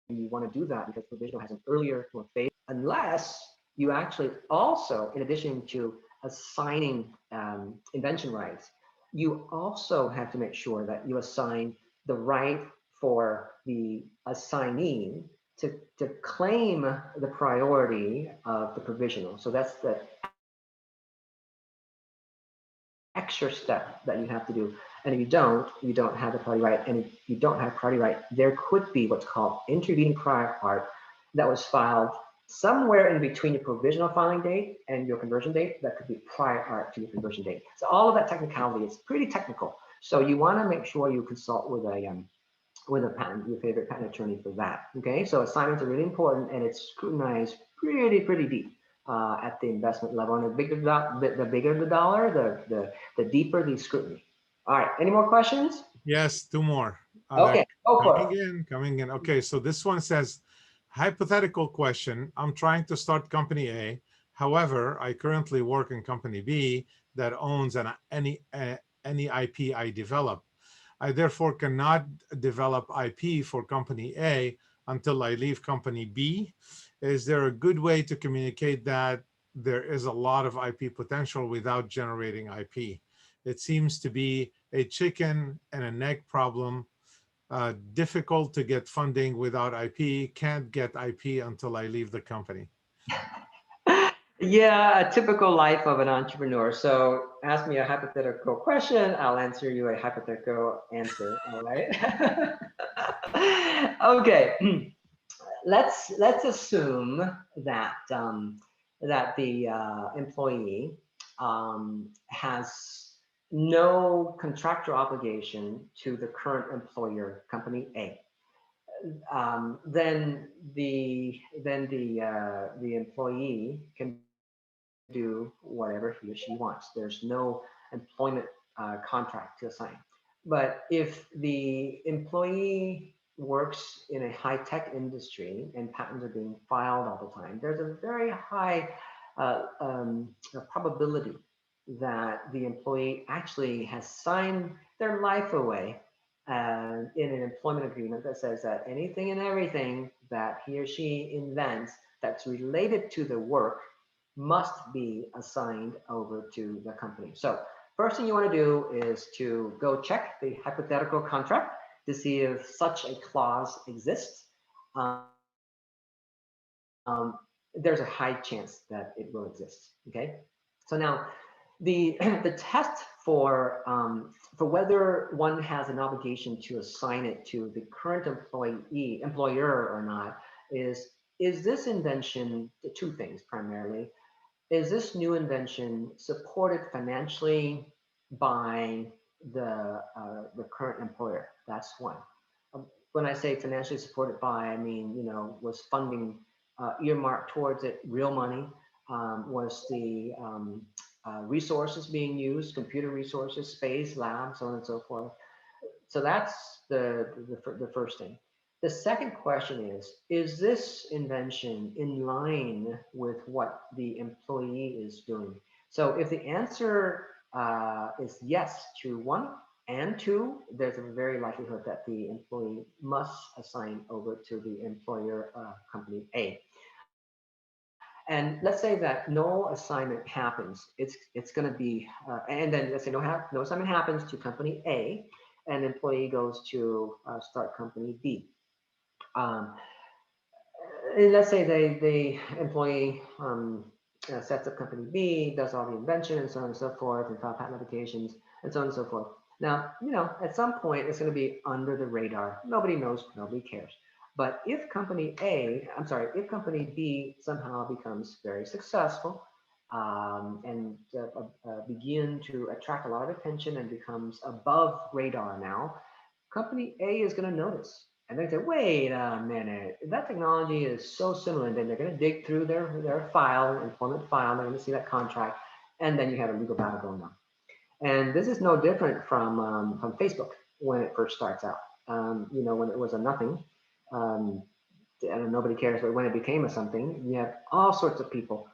you want to do that because provisional has an earlier more phase, unless you actually also, in addition to assigning invention rights, you also have to make sure that you assign the right for the assignee to claim the priority of the provisional. So that's the extra step that you have to do. And if you don't have the priority right. And if you don't have priority right, there could be what's called intervening prior art that was filed somewhere in between your provisional filing date and your conversion date. That could be prior art to your conversion date. So all of that technicality is pretty technical. So you want to make sure you consult with a patent, your favorite patent attorney for that. Okay, so assignments are really important, and it's scrutinized pretty deep at the investment level. And the bigger the dollar, the deeper the scrutiny. All right, any more questions? Yes, two more. Okay, go for Coming it. coming in. Okay, so this one says, hypothetical question. I'm trying to start company A. However, I currently work in company B that owns any IP I develop. I therefore cannot develop IP for company A until I leave company B. Is there a good way to communicate that there is a lot of IP potential without generating IP? It seems to be a chicken and an egg problem. Difficult to get funding without IP. Can't get IP until I leave the company. Yeah, a typical life of an entrepreneur. So ask me a hypothetical question, I'll answer you a hypothetical answer. All right. Okay. Let's assume that that the employee has no contractual obligation to the current employer, company A. Then the employee can do whatever he or she wants. There's no employment contract to assign. But if the employee works in a high-tech industry and patents are being filed all the time, there's a very high probability that the employee actually has signed their life away in an employment agreement that says that anything and everything that he or she invents that's related to the work must be assigned over to the company. So first thing you want to do is to go check the hypothetical contract to see if such a clause exists. There's a high chance that it will exist. Okay. So now the test for whether one has an obligation to assign it to the current employer or not is this invention, the two things primarily. Is this new invention supported financially by the current employer? That's one. When I say financially supported by, I mean, was funding earmarked towards it real money? Was the resources being used, computer resources, space, labs, so on and so forth? So that's the first thing. The second question is this invention in line with what the employee is doing? So if the answer is yes to one and two, there's a very likelihood that the employee must assign over to the employer, company A. And let's say that no assignment happens. It's going to be, and then let's say no assignment happens to company A, and employee goes to start company B. And let's say the employee sets up company B, does all the invention and so on and so forth, and file patent applications and so on and so forth. Now, at some point it's going to be under the radar. Nobody knows, nobody cares. But if company B somehow becomes very successful and begin to attract a lot of attention and becomes above radar now, company A is going to notice. And they say, wait a minute, that technology is so similar. And then they're going to dig through their file, employment file, they're going to see that contract, and then you have a legal battle going on. And this is no different from Facebook when it first starts out. You know, when it was a nothing, and nobody cares, but when it became a something, you have all sorts of people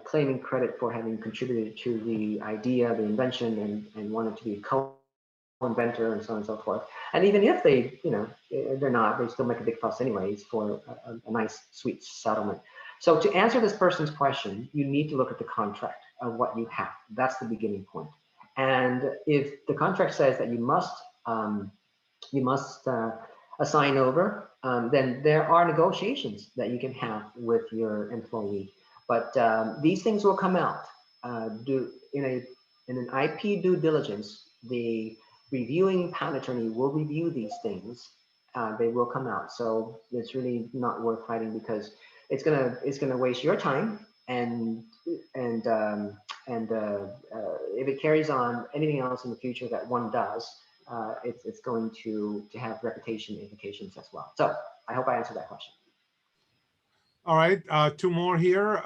claiming credit for having contributed to the idea, the invention, and wanted to be co-inventor and so on and so forth. And even if they, you know, they're not, they still make a big fuss anyways for a nice, sweet settlement. So to answer this person's question, you need to look at the contract of what you have. That's the beginning point. And if the contract says that you must assign over, then there are negotiations that you can have with your employee. But these things will come out. In an IP due diligence, the reviewing patent attorney will review these things. They will come out. So it's really not worth fighting, because it's gonna waste your time, and if it carries on anything else in the future that one does, it's going to have reputation implications as well. So I hope I answered that question. All right, two more here.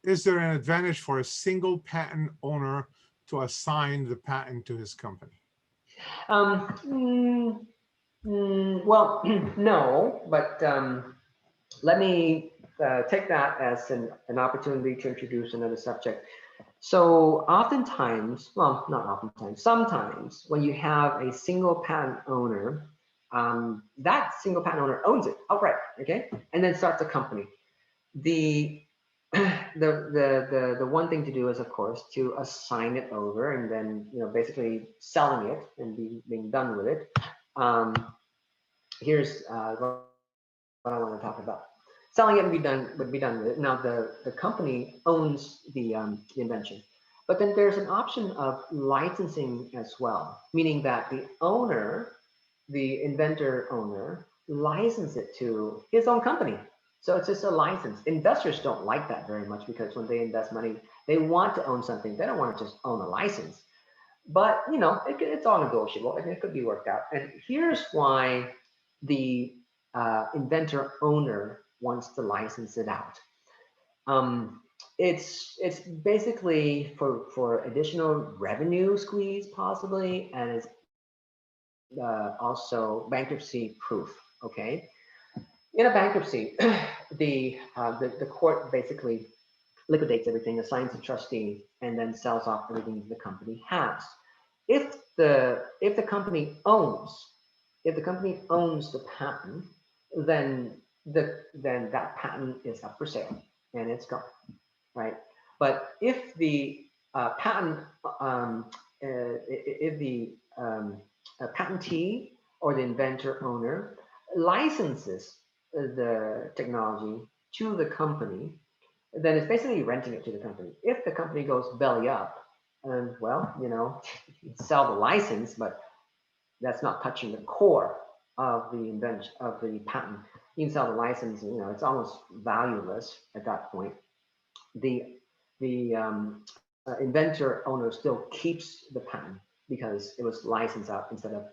Is there an advantage for a single patent owner to assign the patent to his company? Well, no, but let me take that as an opportunity to introduce another subject. So oftentimes, well, not oftentimes, sometimes when you have a single patent owner, that single patent owner owns it outright, okay, and then starts a company. The one thing to do is, of course, to assign it over, and then, you know, basically selling it and being done with it. Here's what I want to talk about. Selling it would be done with it. Now the company owns the invention, but then there's an option of licensing as well, meaning that the owner, the inventor owner, license it to his own company. So it's just a license. Investors don't like that very much, because when they invest money, they want to own something. They don't want to just own a license. But you know, it's all negotiable, and it could be worked out. And here's why the inventor owner wants to license it out. It's basically for additional revenue squeeze possibly, and it's also bankruptcy proof. Okay, in a bankruptcy, the court basically liquidates everything, assigns a trustee, and then sells off everything the company has. If the company owns the patent, then that patent is up for sale and it's gone, right? But if the patentee or the inventor owner licenses the technology to the company, then it's basically renting it to the company. If the company goes belly up, and well, you know, you sell the license, but that's not touching the core of the invention of the patent. You can sell the license, you know, it's almost valueless at that point. The inventor owner still keeps the patent because it was licensed out instead of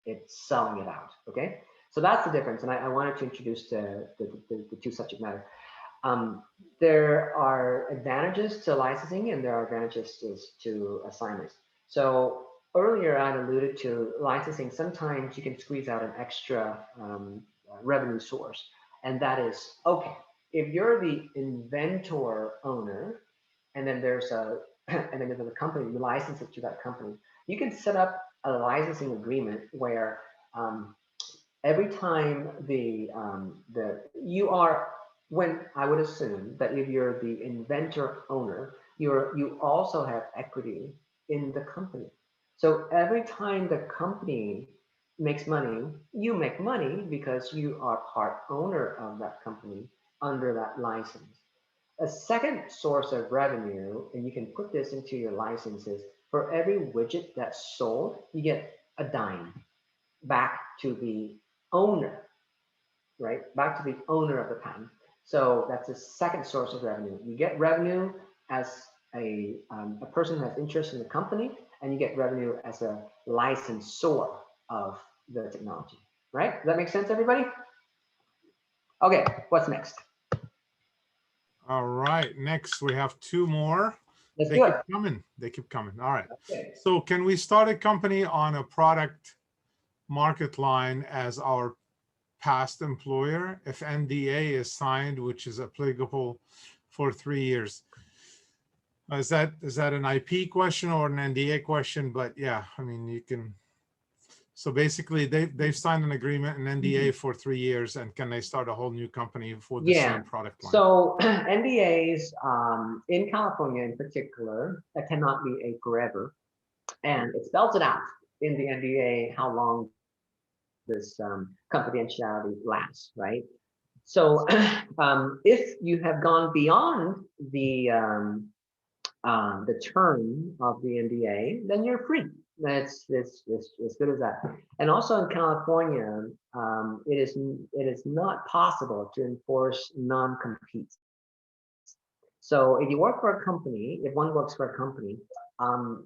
it selling it out. Okay, so that's the difference, and I wanted to introduce the two subject matter. There are advantages to licensing, and there are advantages to assignments. So earlier I alluded to licensing. Sometimes you can squeeze out an extra revenue source, and that is, okay, if you're the inventor owner, and then there's a company, you license it to that company, you can set up a licensing agreement where every time when I would assume that if you're the inventor owner, you also have equity in the company. So every time the company makes money, you make money because you are part owner of that company under that license. A second source of revenue, and you can put this into your licenses, for every widget that's sold, you get a dime back to the owner, right? Back to the owner of the patent. So that's a second source of revenue. You get revenue as a person who has interest in the company, and you get revenue as a licensor of the technology, right? Does that make sense, everybody? Okay, what's next? All right, next we have two more. Let's They do keep it. coming. They keep coming. All right. Okay. So can we start a company on a product market line as our past employer if NDA is signed, which is applicable for 3 years? Is that an IP question or an NDA question? But yeah, I mean, you can. So basically, they've signed an agreement, an NDA for 3 years, and can they start a whole new company for the Yeah. same product line? So NDAs in California in particular, that cannot be a forever, and it spells it out in the NDA how long this confidentiality lasts, right? So if you have gone beyond the term of the NDA, then you're free. That's as good as that. And also in California, it is not possible to enforce non-compete. So if you work for a company, if one works for a company,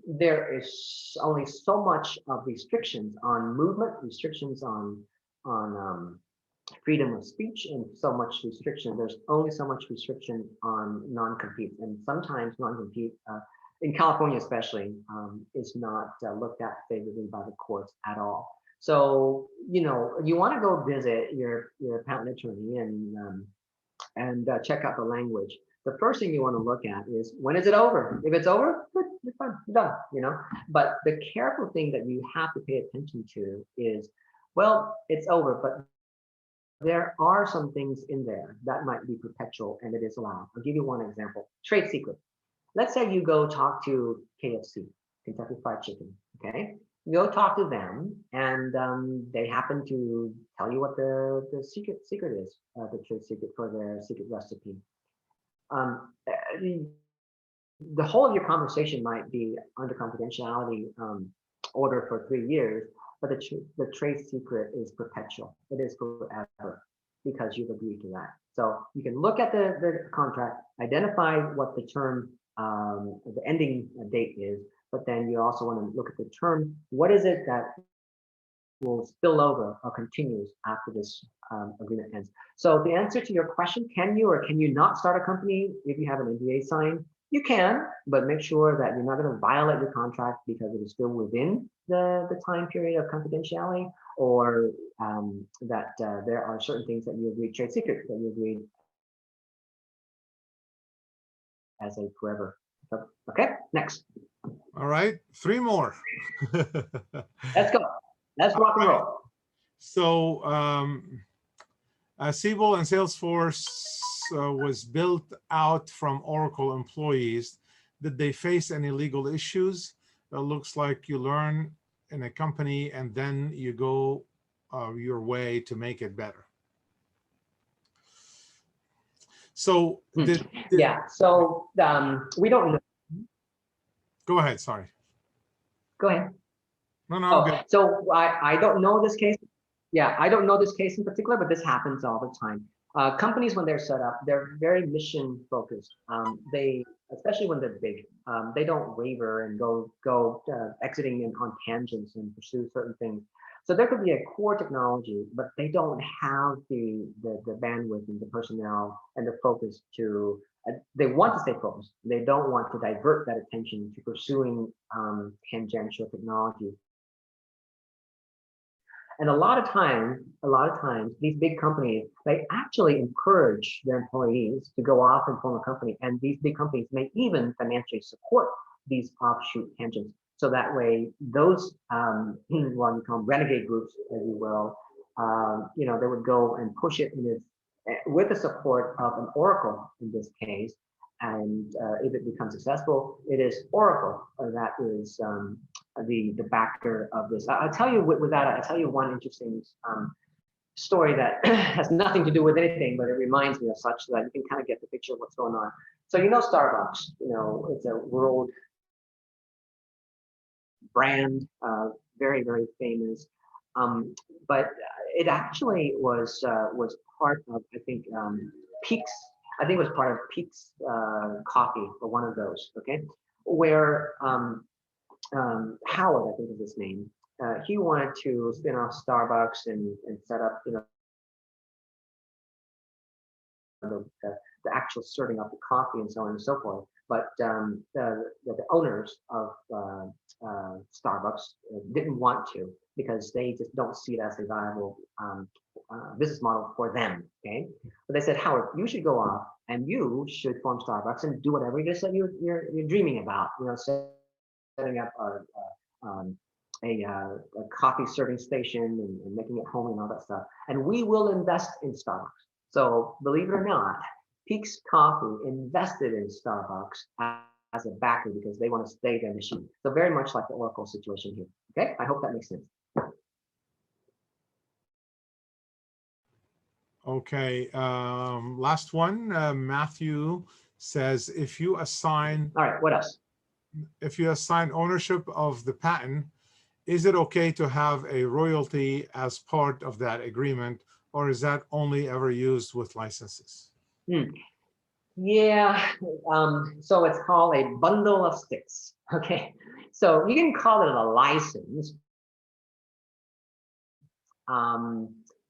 there is only so much of restrictions on movement, restrictions on freedom of speech, and so much restriction. There's only so much restriction on non-compete, and sometimes non-compete, in California especially, is not looked at favorably by the courts at all. So you want to go visit your patent attorney and check out the language. The first thing you want to look at is, when is it over? If it's over, good, you're fine, you're done, But the careful thing that you have to pay attention to is, well, it's over, but there are some things in there that might be perpetual, and it is allowed. I'll give you one example. Trade secret. Let's say you go talk to KFC, Kentucky Fried Chicken, okay? You go talk to them, and they happen to tell you what the secret is, the trade secret for their secret recipe. The whole of your conversation might be under confidentiality order for 3 years, but the trade secret is perpetual. It is forever because you've agreed to that. So you can look at the contract, identify what the term, the ending date is, but then you also want to look at the term. What is it that will spill over or continues after this agreement ends? So the answer to your question, can you or can you not start a company if you have an NDA signed? You can, but make sure that you're not going to violate your contract because it is still within the time period of confidentiality, or that there are certain things that you agreed, trade secrets that you agreed as a forever. So, okay, next. All right, 3 more. Let's go. Let's rock and roll. So Siebel and Salesforce was built out from Oracle employees. Did they face any legal issues? It looks like you learn in a company and then you go your way to make it better. So yeah, so we don't know. Go ahead, sorry. Go ahead. No, good. So I don't know this case. Yeah, I don't know this case in particular, but this happens all the time. Companies, when they're set up, they're very mission focused. They, especially when they're big, they don't waver and go exiting on tangents and pursue certain things. So there could be a core technology, but they don't have the bandwidth and the personnel and the focus to. They want to stay focused. They don't want to divert that attention to pursuing tangential technology. And a lot of times, these big companies, they actually encourage their employees to go off and form a company. And these big companies may even financially support these offshoot tangents. So that way, those, well, you call them renegade groups, as you will, they would go and push it with the support of an Oracle in this case. And if it becomes successful, it is Oracle that is the backer of this. I'll tell you with that. I'll tell you one interesting story that has nothing to do with anything, but it reminds me of such that you can kind of get the picture of what's going on. So Starbucks, it's a world brand, very, very famous. But it actually was part of, I think, Peaks. I think it was part of Peaks Coffee, or one of those. Okay, where Howard, I think is his name, he wanted to spin off Starbucks and set up, the actual serving of the coffee and so on and so forth. But the owners of Starbucks didn't want to, because they just don't see it as a viable business model for them. Okay, but they said, Howard, you should go off and you should form Starbucks and do whatever it is that you're dreaming about. Setting up a coffee serving station and making it home and all that stuff. And we will invest in Starbucks. So believe it or not, Peaks Coffee invested in Starbucks as a backer because they want to stay their machine. So very much like the Oracle situation here. Okay, I hope that makes sense. Okay, last one. Matthew says, if you assign. All right, what else? If you assign ownership of the patent, is it okay to have a royalty as part of that agreement, or is that only ever used with licenses? Yeah, so it's called a bundle of sticks. Okay, so you can call it a license,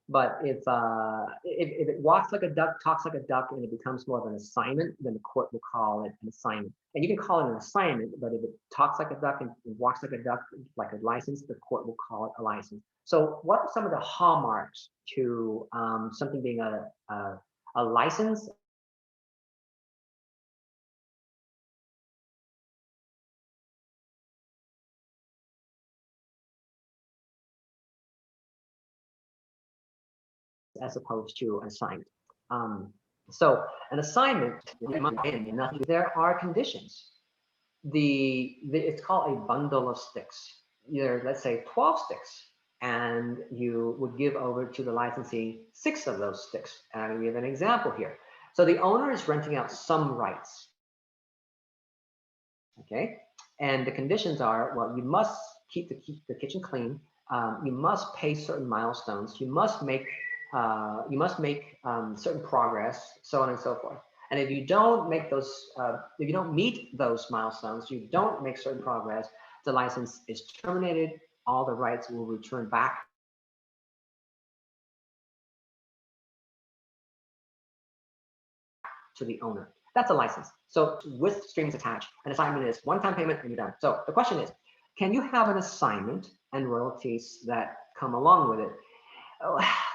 but if it walks like a duck, talks like a duck, and it becomes more of an assignment, then the court will call it an assignment. And you can call it an assignment, but if it talks like a duck and walks like a duck, like a license, the court will call it a license. So what are some of the hallmarks to something being a license? As opposed to an assignment. So an assignment, there are conditions. It's called a bundle of sticks. Let's say 12 sticks, and you would give over to the licensee 6 of those sticks. And I'm going to give an example here. So the owner is renting out some rights. Okay, and the conditions are, well, you must keep the kitchen clean. You must pay certain milestones. You must make certain progress, so on and so forth. And if you don't make those, if you don't meet those milestones, you don't make certain progress, the license is terminated. All the rights will return back to the owner. That's a license. So with strings attached, an assignment is one-time payment and you're done. So the question is, can you have an assignment and royalties that come along with it?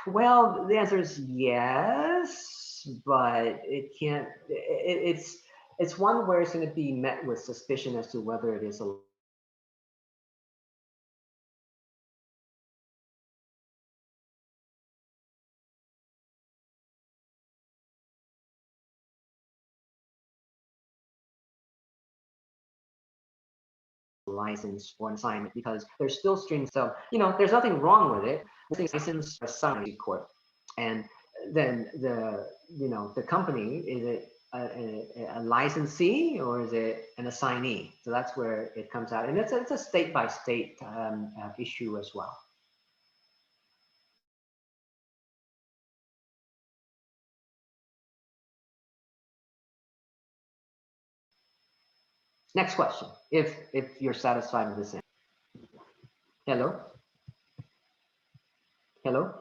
Well, the answer is yes, but it can't. It's one where it's going to be met with suspicion as to whether it is a license or an assignment, because there's still strings. So there's nothing wrong with it. License assigned court, and then the company, is it a licensee or is it an assignee? So that's where it comes out, and it's a state by state issue as well. Next question, if you're satisfied with this answer. Hello? Hello?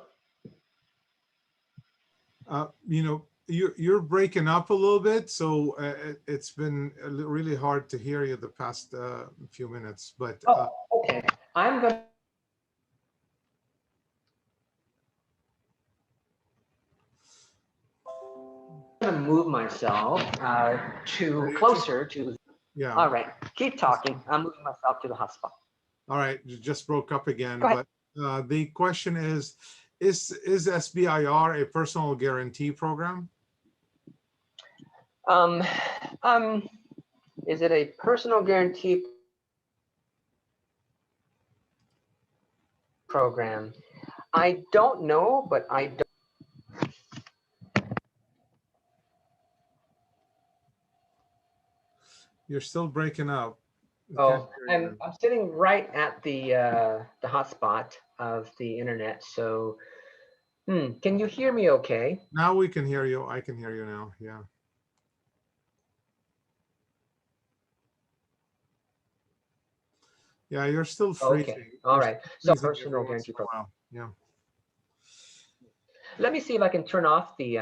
You're breaking up a little bit, so it's been really hard to hear you the past few minutes. But okay, I'm going to move myself to closer to. Yeah. All right, keep talking. I'm moving myself to the hotspot. All right, you just broke up again. But the question is SBIR a personal guarantee program? Is it a personal guarantee program? I don't know, but I don't. You're still breaking up. Oh, I'm sitting right at the hotspot of the internet. So, can you hear me okay? Now we can hear you. I can hear you now. Yeah. Yeah, you're still freezing. Okay, all right. So Freezing every personal once guarantee in a program. while. Yeah. Let me see if I can turn off the,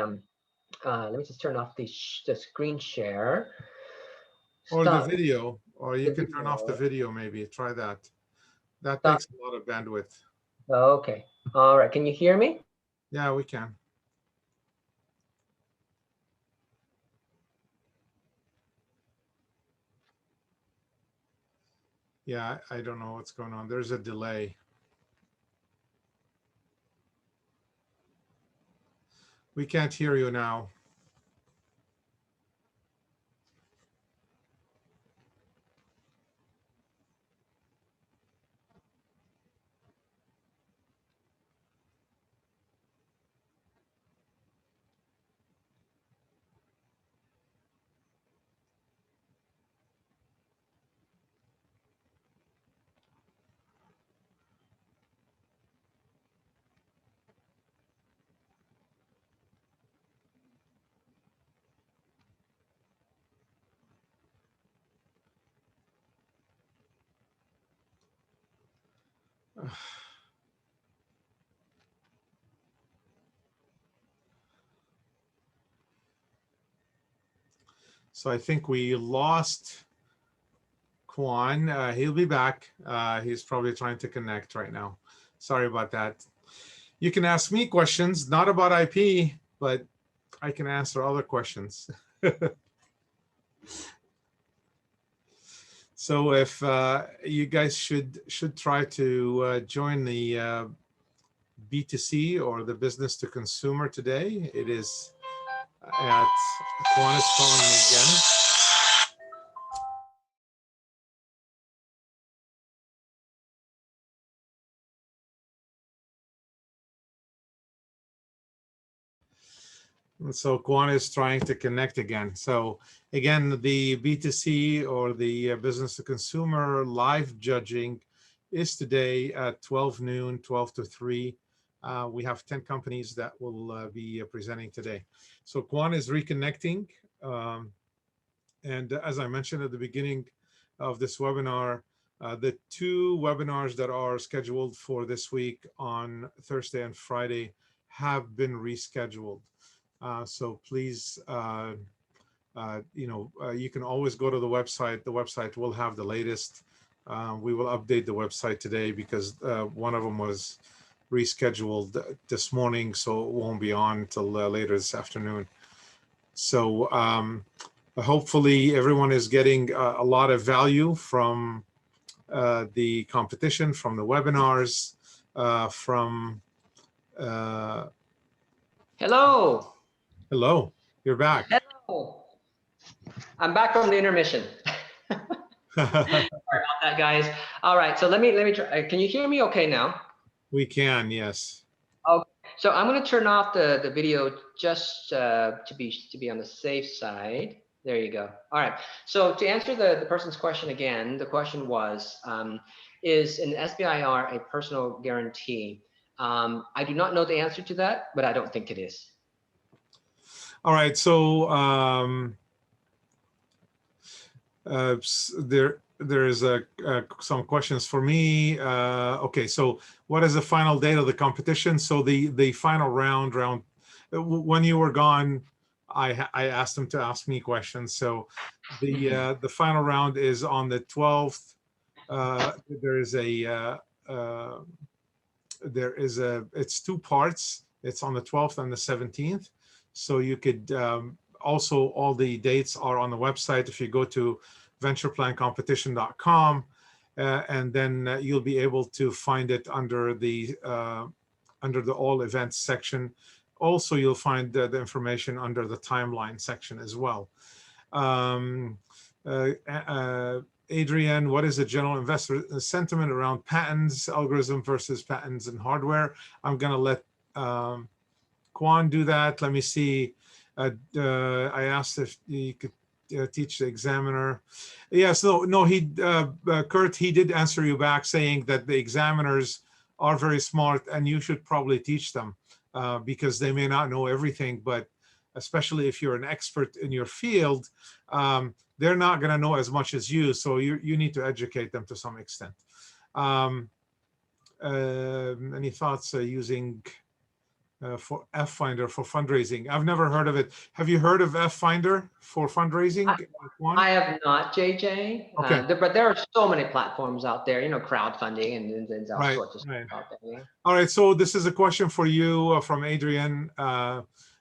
let me just turn off the screen share. Or the Stop video, or you the can turn off the video. video maybe. Try that. That Stop. takes a lot of bandwidth. Okay, all right. Can you hear me? Yeah, we can. Yeah, I don't know what's going on. There's a delay. We can't hear you now. So I think we lost Quan. He'll be back. He's probably trying to connect right now. Sorry about that. You can ask me questions, not about IP, but I can answer other questions. So if you guys should try to join the B2C or the business to consumer today. It is at Quan is calling me again. And so Quan is trying to connect again. So again, the B2C or the business to consumer live judging is today at 12 noon, 12 to 3. We have 10 companies that will be presenting today. So Quan is reconnecting. And as I mentioned at the beginning of this webinar, the 2 webinars that are scheduled for this week on Thursday and Friday have been rescheduled. So please, you can always go to the website. The website will have the latest. We will update the website today because one of them was rescheduled this morning, so it won't be on until later this afternoon. So hopefully everyone is getting a lot of value from the competition, from the webinars, from... Hello. Hello, you're back. Hello. I'm back from the intermission. Sorry about that, guys. All right, so let me try. Can you hear me okay now? We can, yes. Okay, so I'm going to turn off the video just to be on the safe side. There you go. All right. So to answer the person's question again, the question was, is an SBIR a personal guarantee? I do not know the answer to that, but I don't think it is. All right. So there is some questions for me. Okay. So what is the final date of the competition? So the final round when you were gone, I asked them to ask me questions. So the final round is on the 12th. It's 2 parts. It's on the 12th and the 17th. So you could also, all the dates are on the website. If you go to ventureplancompetition.com, and then you'll be able to find it under the all events section. Also, you'll find the information under the timeline section as well. Adrian, what is the general investor sentiment around patents, algorithm versus patents and hardware? I'm going to let Quan do that. Let me see. I asked if he could teach the examiner. Yes, no, Kurt, he did answer you back saying that the examiners are very smart and you should probably teach them because they may not know everything, but especially if you're an expert in your field, they're not going to know as much as you. So you need to educate them to some extent. Any thoughts using for F-Finder for fundraising? I've never heard of it. Have you heard of F-Finder for fundraising? I have not, JJ. Okay. But there are so many platforms out there, you know, crowdfunding and all Right, sorts of right. stuff out there. All right. So this is a question for you from Adrian.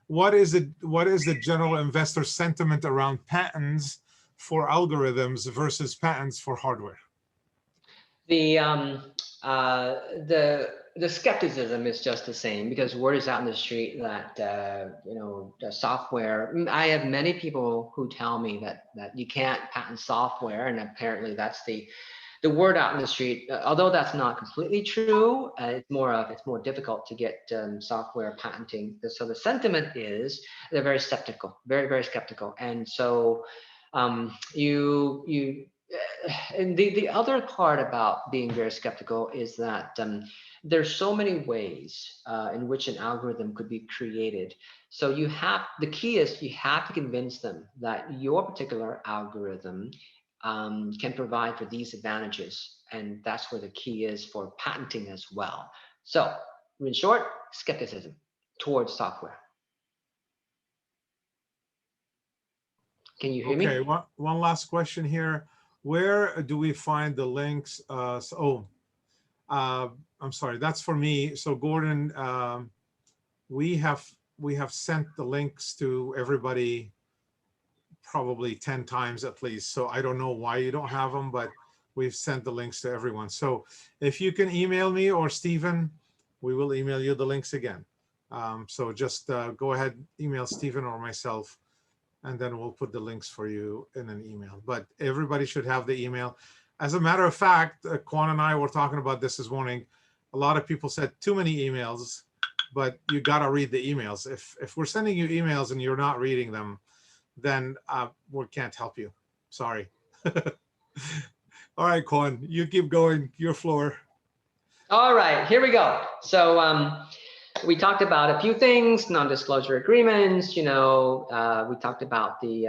What is the general investor sentiment around patents for algorithms versus patents for hardware? The skepticism is just the same, because word is out in the street that you know, the software. I have many people who tell me that you can't patent software, and apparently that's the word out in the street. Although that's not completely true, it's more difficult to get software patenting. So the sentiment is they're very skeptical, very skeptical, and so and the other part about being very skeptical is that there's so many ways in which an algorithm could be created. So the key is you have to convince them that your particular algorithm can provide for these advantages. And that's where the key is for patenting as well. So in short, skepticism towards software. Can you hear me? Okay, one last question here. Where do we find the links? I'm sorry, that's for me. So Gordon, we have sent the links to everybody probably 10 times at least. So I don't know why you don't have them, but we've sent the links to everyone. So if you can email me or Stephen, we will email you the links again. So just go ahead, email Stephen or myself, and then we'll put the links for you in an email. But everybody should have the email. As a matter of fact, Quan and I were talking about this morning. A lot of people said too many emails, but you gotta read the emails. If we're sending you emails and you're not reading them, then we can't help you. Sorry. All right, Quan, you keep going, your floor. All right, here we go. So we talked about a few things, non-disclosure agreements, you know, we talked about the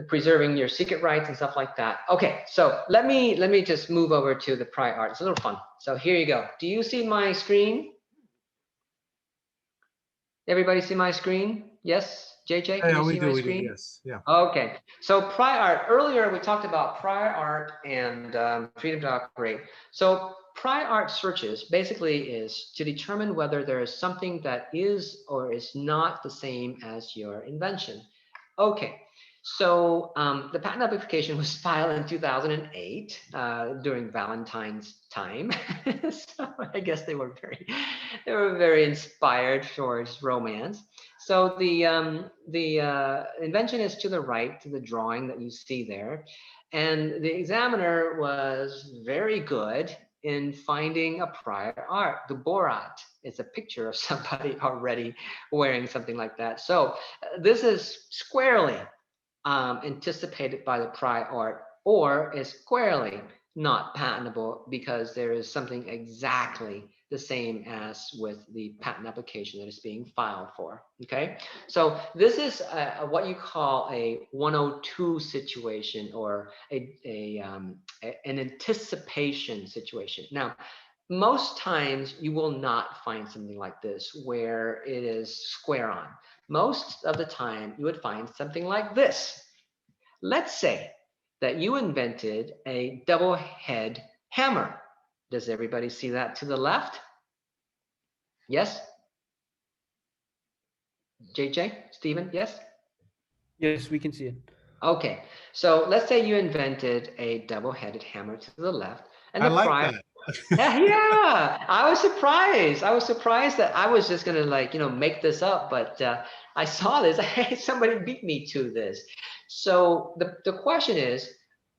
preserving your secret rights and stuff like that. Okay, so let me just move over to the prior art. It's a little fun. So here you go. Do you see my screen? Everybody see my screen? Yes, JJ, can you see my screen? Yes, yeah. Okay, so prior art. Earlier we talked about prior art and freedom to operate. So prior art searches basically is to determine whether there is something that is or is not the same as your invention. Okay, so the patent application was filed in 2008 during Valentine's time. So I guess they were very inspired towards romance. So the invention is to the right, to the drawing that you see there. And the examiner was very good in finding a prior art. The Borat is a picture of somebody already wearing something like that. So this is squarely anticipated by the prior art, or is squarely not patentable because there is something exactly the same as with the patent application that is being filed for. Okay, so this is what you call a 102 situation, or an anticipation situation. Now, most times you will not find something like this where it is square on. Most of the time you would find something like this. Let's say that you invented a double head hammer. Does everybody see that to the left? Yes? JJ, Stephen, yes? Yes, we can see it. Okay, so let's say you invented a double-headed hammer to the left, and I the like prior. that. Yeah, I was surprised. I was surprised that I was just gonna, like, you know, make this up, but I saw this. Hey, somebody beat me to this. So the question is,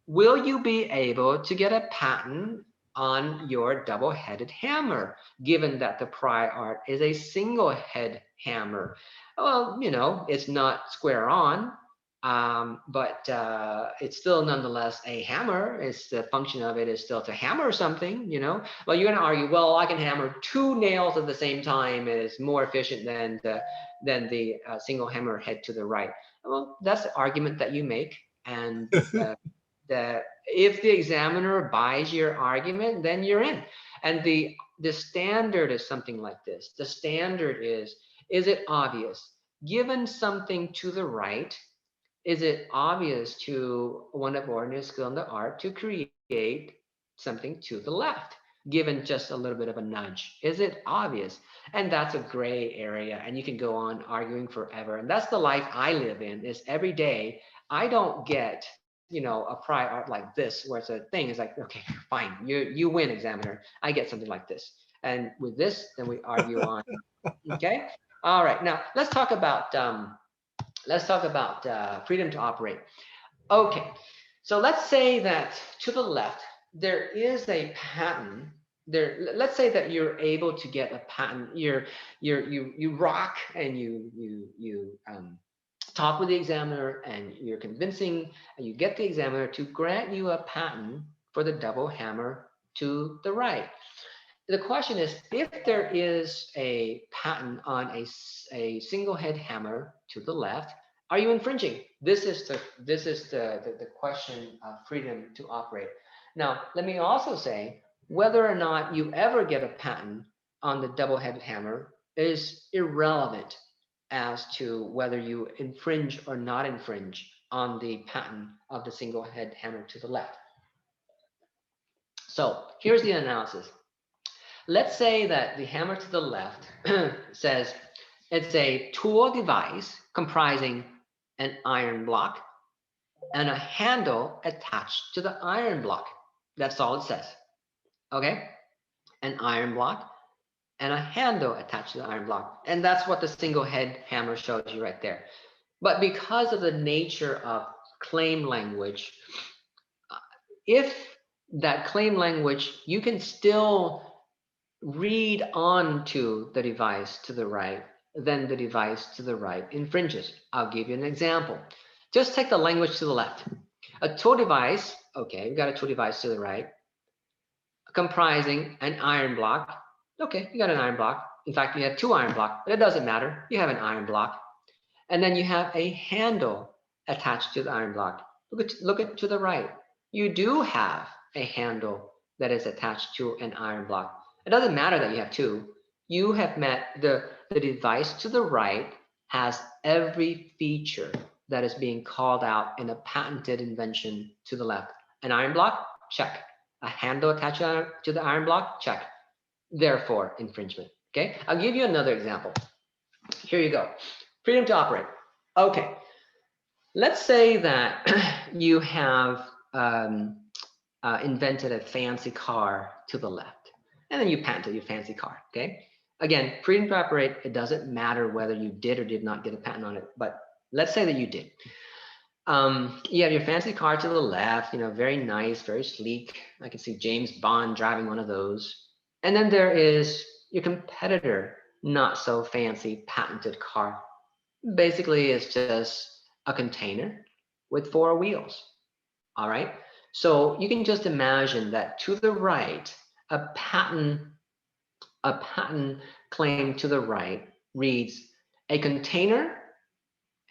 will you be able to get a patent on your double-headed hammer, given that the prior art is a single head hammer? Well, you know, it's not square on, but it's still nonetheless a hammer. It's the function of it is still to hammer something, you know. Well, you're going to argue, well, I can hammer two nails at the same time. It's more efficient than the single hammer head to the right. Well, that's the argument that you make. And if the examiner buys your argument, then you're in. And the standard is something like this. The standard is it obvious? Given something to the right, is it obvious to one of ordinary skill in the art to create something to the left, given just a little bit of a nudge? Is it obvious? And that's a gray area, and you can go on arguing forever. And that's the life I live in, is every day I don't get, you know, a prior art like this, where it's a thing is like, okay, fine, you win, examiner. I get something like this. And with this, then we argue on. Okay. All right. Now let's talk about freedom to operate. Okay. So let's say that to the left, there is a patent there. Let's say that you're able to get a patent. You rock and you talk with the examiner and you're convincing, and you get the examiner to grant you a patent for the double hammer to the right. The question is, if there is a patent on a single head hammer to the left, are you infringing? This is the question of freedom to operate. Now, let me also say, whether or not you ever get a patent on the double head hammer is irrelevant as to whether you infringe or not infringe on the patent of the single head hammer to the left. So here's the analysis. Let's say that the hammer to the left says it's a tool device comprising an iron block and a handle attached to the iron block. That's all it says. Okay? An iron block and a handle attached to the iron block. And that's what the single head hammer shows you right there. But because of the nature of claim language, if that claim language, you can still read on to the device to the right, then the device to the right infringes. I'll give you an example. Just take the language to the left. A tool device, okay, we got a tool device to the right, comprising an iron block. Okay, you got an iron block. In fact, you have two iron blocks, but it doesn't matter. You have an iron block. And then you have a handle attached to the iron block. Look at to the right. You do have a handle that is attached to an iron block. It doesn't matter that you have two. You have met the device to the right has every feature that is being called out in a patented invention to the left. An iron block, check. A handle attached to the iron block, check. Therefore, infringement. Okay, I'll give you another example. Here you go. Freedom to operate. Okay, let's say that you have invented a fancy car to the left, and then you patented your fancy car. Okay, again, freedom to operate. It doesn't matter whether you did or did not get a patent on it, but let's say that you did. You have your fancy car to the left, you know, very nice, very sleek. I can see James Bond driving one of those. And then there is your competitor, not so fancy patented car. Basically, it's just a container with four wheels. All right. So you can just imagine that to the right, a patent claim to the right reads a container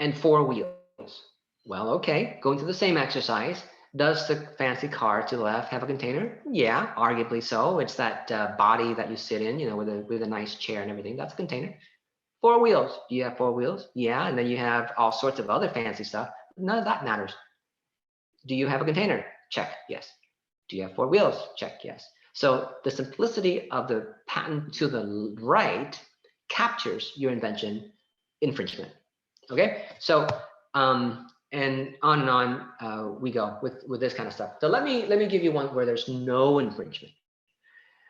and four wheels. Well, okay, going through the same exercise. Does the fancy car to the left have a container? Yeah, arguably so. It's that body that you sit in, you know, with a nice chair and everything. That's a container. Four wheels. Do you have four wheels? Yeah, and then you have all sorts of other fancy stuff. None of that matters. Do you have a container? Check, yes. Do you have four wheels? Check, yes. So the simplicity of the patent to the right captures your invention infringement. Okay, so and on we go with this kind of stuff. So let me give you one where there's no infringement.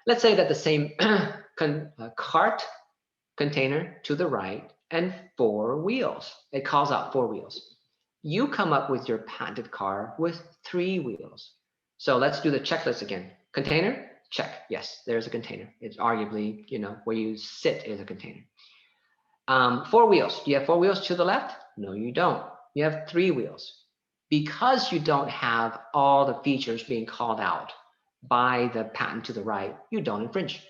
Let's say that the same cart container to the right and four wheels. It calls out four wheels. You come up with your patented car with three wheels. So let's do the checklist again. Container, check. Yes, there's a container. It's arguably, you know, where you sit is a container. Four wheels. Do you have four wheels to the left? No, you don't. You have three wheels. Because you don't have all the features being called out by the patent to the right, you don't infringe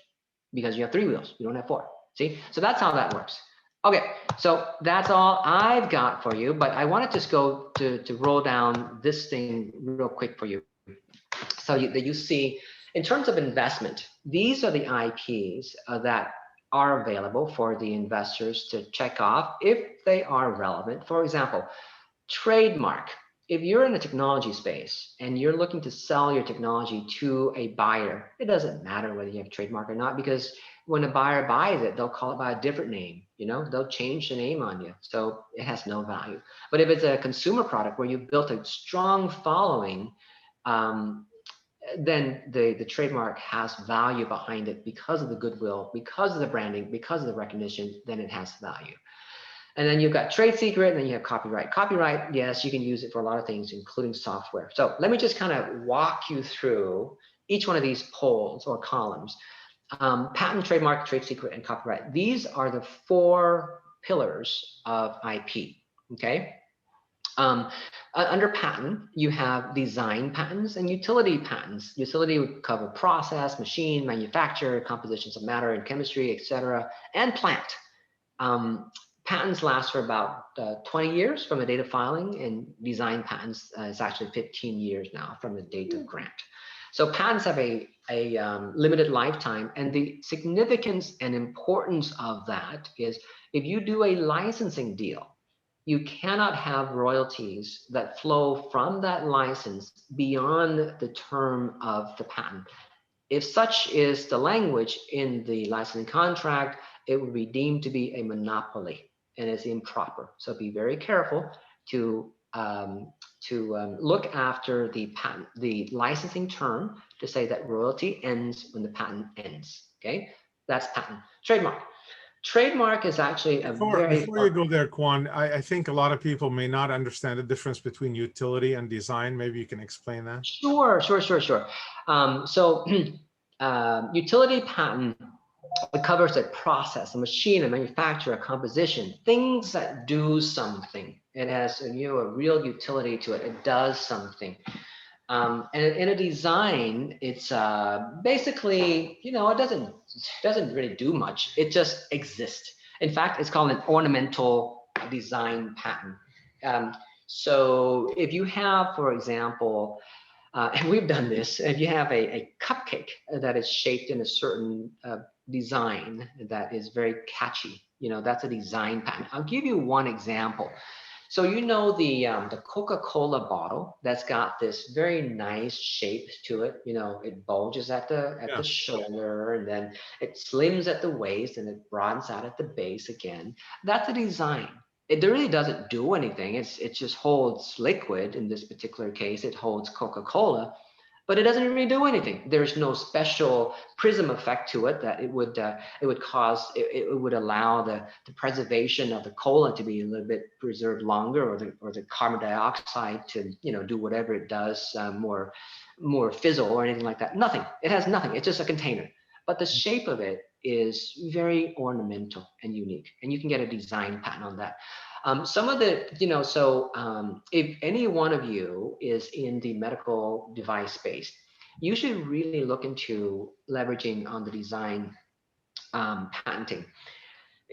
because you have three wheels. You don't have four. See? So that's how that works. Okay, so that's all I've got for you, but I want to just go to roll down this thing real quick for you. So that you see, in terms of investment, these are the IPs that are available for the investors to check off if they are relevant. For example, trademark. If you're in the technology space and you're looking to sell your technology to a buyer, it doesn't matter whether you have trademark or not, because when a buyer buys it, they'll call it by a different name. You know, they'll change the name on you, so it has no value. But if it's a consumer product where you've built a strong following, then the trademark has value behind it because of the goodwill, because of the branding, because of the recognition. Then it has value. And then you've got trade secret, and then you have copyright. Copyright, yes, you can use it for a lot of things, including software. So let me just kind of walk you through each one of these poles or columns. Patent, trademark, trade secret, and copyright. These are the 4 pillars of IP, okay? Under patent, you have design patents and utility patents. Utility would cover process, machine, manufacture, compositions of matter and chemistry, etc., and plant. Patents last for about 20 years from the date of filing, and design patents is actually 15 years now from the date of grant. So patents have a limited lifetime, and the significance and importance of that is if you do a licensing deal, you cannot have royalties that flow from that license beyond the term of the patent. If such is the language in the licensing contract, it would be deemed to be a monopoly and is improper. So be very careful to look after the patent, the licensing term, to say that royalty ends when the patent ends. Okay, that's patent. Trademark. Trademark is actually a Before you go there, Quan, I think a lot of people may not understand the difference between utility and design. Maybe you can explain that. Sure. So utility patent, it covers a process, a machine, a manufacturer, a composition, things that do something. It has a real utility to it. It does something. And in a design, it's basically, it doesn't really do much. It just exists. In fact, it's called an ornamental design patent. So if you have, for example, and we've done this, if you have a cupcake that is shaped in a certain design that is very catchy, that's a design patent. I'll give you one example. So the Coca-Cola bottle that's got this very nice shape to it. It bulges at the shoulder, and then it slims at the waist, and it broadens out at the base again. That's a design. It really doesn't do anything. It just holds liquid. In this particular case, it holds Coca-Cola, but it doesn't really do anything. There's no special prism effect to it that it would allow the preservation of the cola to be a little bit preserved longer, or the carbon dioxide to do whatever it does, more fizzle or anything like that. Nothing. It has nothing. It's just a container. But the shape of it is very ornamental and unique, and you can get a design patent on that. Some of the, if any one of you is in the medical device space, you should really look into leveraging on the design patenting.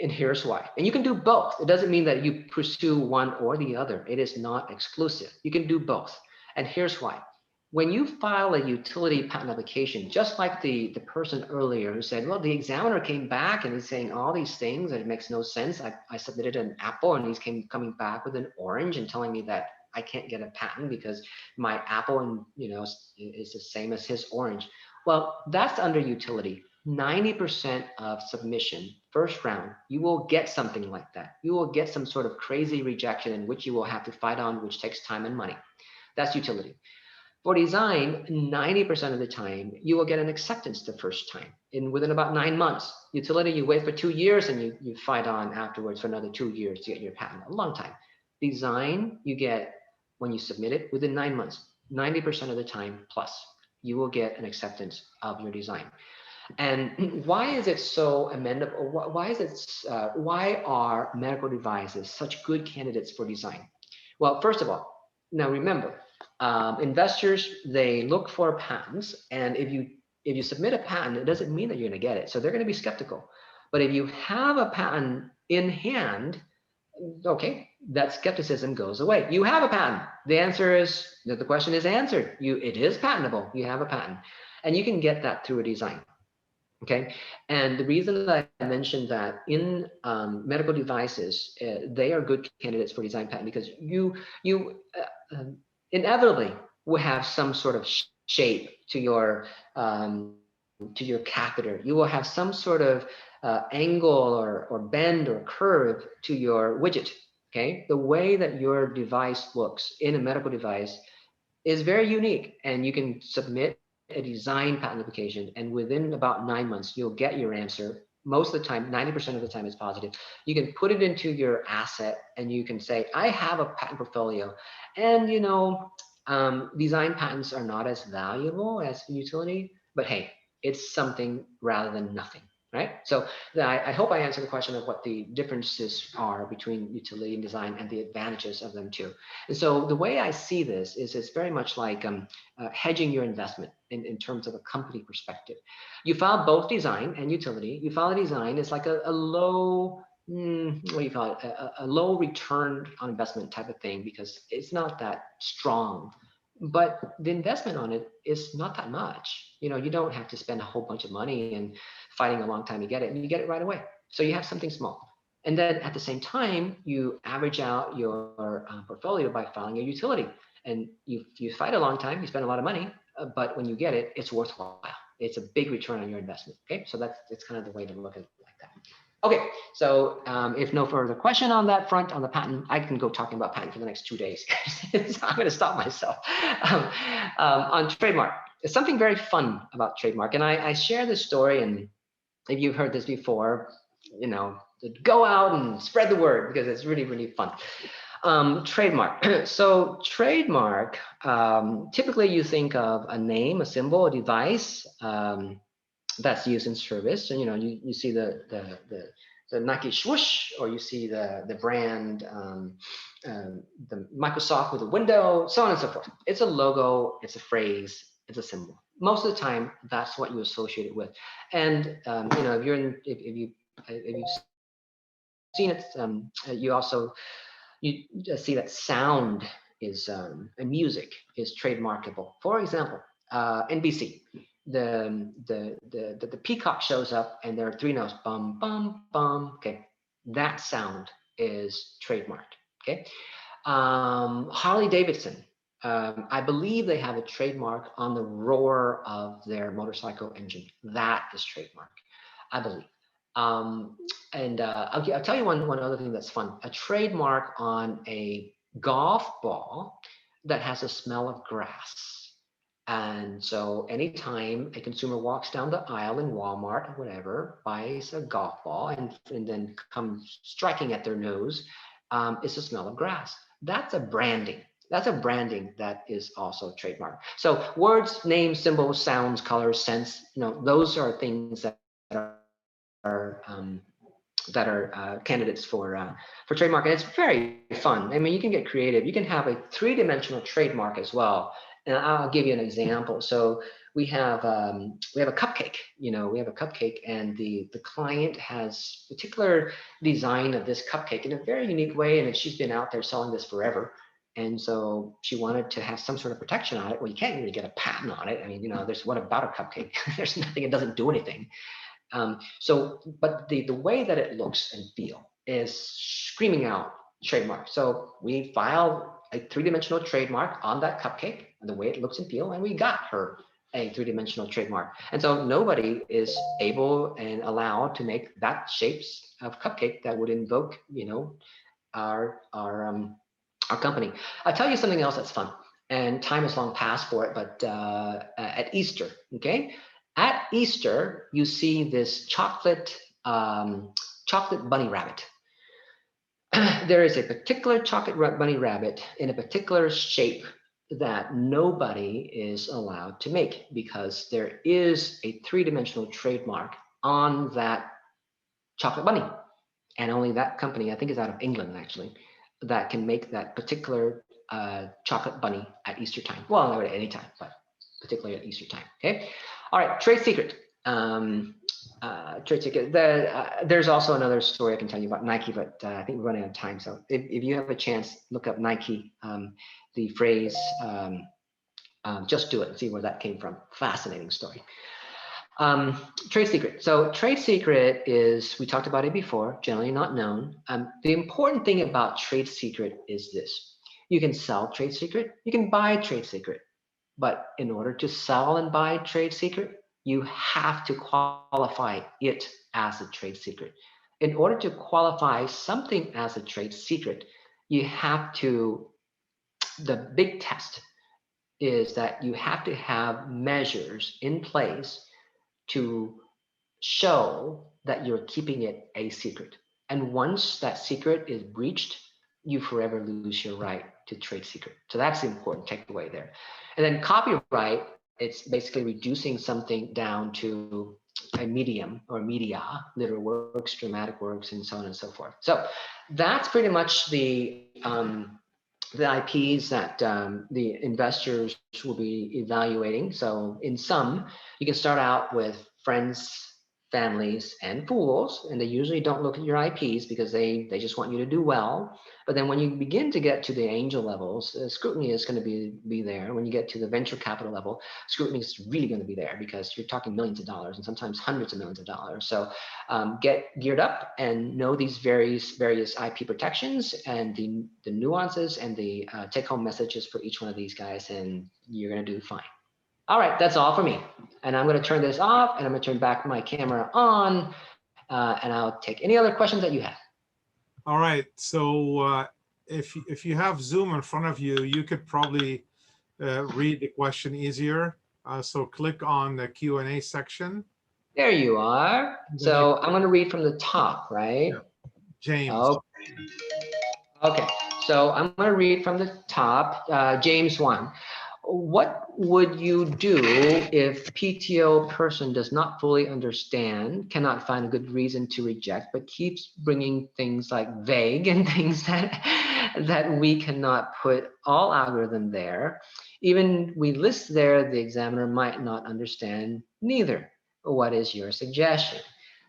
And here's why. And you can do both. It doesn't mean that you pursue one or the other. It is not exclusive. You can do both. And here's why. When you file a utility patent application, just like the person earlier who said, well, the examiner came back and he's saying all these things and it makes no sense. I submitted an apple and he's coming back with an orange and telling me that I can't get a patent because my apple is the same as his orange. Well, that's under utility. 90% of submission, first round, you will get something like that. You will get some sort of crazy rejection in which you will have to fight on, which takes time and money. That's utility. For design, 90% of the time, you will get an acceptance the first time within about 9 months. Utility, you wait for 2 years and you fight on afterwards for another 2 years to get your patent, a long time. Design, you get, when you submit it, within 9 months, 90% of the time plus, you will get an acceptance of your design. And why is it so amendable? Why are medical devices such good candidates for design? Well, first of all, now remember, investors, they look for patents, and if you submit a patent, it doesn't mean that you're going to get it. So they're going to be skeptical. But if you have a patent in hand, okay, that skepticism goes away. You have a patent. The answer is that the question is answered. It is patentable. You have a patent, and you can get that through a design. Okay, and the reason that I mentioned that in medical devices, they are good candidates for design patent because you inevitably will have some sort of shape to your catheter. You will have some sort of angle or bend or curve to your widget. Okay, the way that your device looks in a medical device is very unique, and you can submit a design patent application, and within about 9 months, you'll get your answer. Most of the time, 90% of the time, it's positive. You can put it into your asset, and you can say, I have a patent portfolio, and design patents are not as valuable as utility, but hey, it's something rather than nothing. Right? So I hope I answered the question of what the differences are between utility and design and the advantages of them too. And so the way I see this is it's very much like hedging your investment in terms of a company perspective. You file both design and utility. You file a design, it's like a low, what do you call it? A low return on investment type of thing because it's not that strong. But the investment on it is not that much. You don't have to spend a whole bunch of money and fighting a long time to get it, and you get it right away. So you have something small. And then at the same time, you average out your portfolio by filing a utility. And you fight a long time, you spend a lot of money, but when you get it, it's worthwhile. It's a big return on your investment. Okay, so it's kind of the way to look at it like that. Okay, so if no further question on that front, on the patent, I can go talking about patent for the next 2 days. So I'm going to stop myself. On trademark, there's something very fun about trademark, and I share this story, and if you've heard this before, go out and spread the word because it's really, really fun. Trademark. So trademark, typically you think of a name, a symbol, a device that's used in service. And you see the Nike swoosh, or you see the brand, the Microsoft with a window, so on and so forth. It's a logo, it's a phrase, it's a symbol. Most of the time, that's what you associate it with. And if you've seen it, you see that sound is and music is trademarkable. For example, NBC, the peacock shows up and there are 3 notes, bum bum bum. Okay, that sound is trademarked. Okay, Harley Davidson. I believe they have a trademark on the roar of their motorcycle engine. That is trademark, I believe. I'll tell you one other thing that's fun. A trademark on a golf ball that has a smell of grass. And so anytime a consumer walks down the aisle in Walmart or whatever, buys a golf ball and then comes striking at their nose, it's the smell of grass. That's a branding. That's a branding that is also trademark. So words, names, symbols, sounds, colors, scents, those are things that are candidates for trademark, and it's very fun. I mean, you can get creative. You can have a 3-dimensional trademark as well, and I'll give you an example. So we have a cupcake. We have a cupcake, and the client has particular design of this cupcake in a very unique way, and she's been out there selling this forever. And so she wanted to have some sort of protection on it. Well, you can't really get a patent on it. I mean, there's what about a cupcake? There's nothing. It doesn't do anything. But the way that it looks and feel is screaming out trademark. So we file a 3-dimensional trademark on that cupcake and the way it looks and feel, and we got her a 3-dimensional trademark. And so nobody is able and allowed to make that shapes of cupcake that would invoke, our company. I'll tell you something else that's fun, and time has long passed for it, but at Easter, okay? At Easter, you see this chocolate bunny rabbit. There is a particular chocolate bunny rabbit in a particular shape that nobody is allowed to make because there is a 3-dimensional trademark on that chocolate bunny. And only that company, I think is out of England actually, that can make that particular chocolate bunny at Easter time. Well, not at any time, but particularly at Easter time, okay? All right, trade secret. trade secret. There's also another story I can tell you about Nike, but I think we're running out of time. So if you have a chance, look up Nike, the phrase, just do it and see where that came from. Fascinating story. Trade secret. So trade secret is, we talked about it before, generally not known. The important thing about trade secret is this. You can sell trade secret, you can buy trade secret, but in order to sell and buy trade secret, you have to qualify it as a trade secret. In order to qualify something as a trade secret, you have to, the big test is that you have to have measures in place to show that you're keeping it a secret. And once that secret is breached, you forever lose your right to trade secret. So that's the important takeaway there. And then copyright, it's basically reducing something down to a medium or media, literal works, dramatic works, and so on and so forth. So that's pretty much the IPs that the investors will be evaluating. So in sum, you can start out with friends, families, and fools, and they usually don't look at your IPs because they just want you to do well. But then when you begin to get to the angel levels, scrutiny is going to be there. When you get to the venture capital level, scrutiny is really going to be there because you're talking millions of dollars and sometimes hundreds of millions of dollars. So get geared up and know these various IP protections and the nuances and the take-home messages for each one of these guys, and you're going to do fine. All right, that's all for me. And I'm going to turn this off and I'm going to turn back my camera on and I'll take any other questions that you have. All right. So if you have Zoom in front of you, you could probably read the question easier. So click on the Q&A section. There you are. So I'm going to read from the top, right? Yeah. James. Okay. So I'm going to read from the top. James 1. What would you do if PTO person does not fully understand, cannot find a good reason to reject, but keeps bringing things like vague and things that we cannot put all algorithm there? Even we list there, the examiner might not understand neither. What is your suggestion?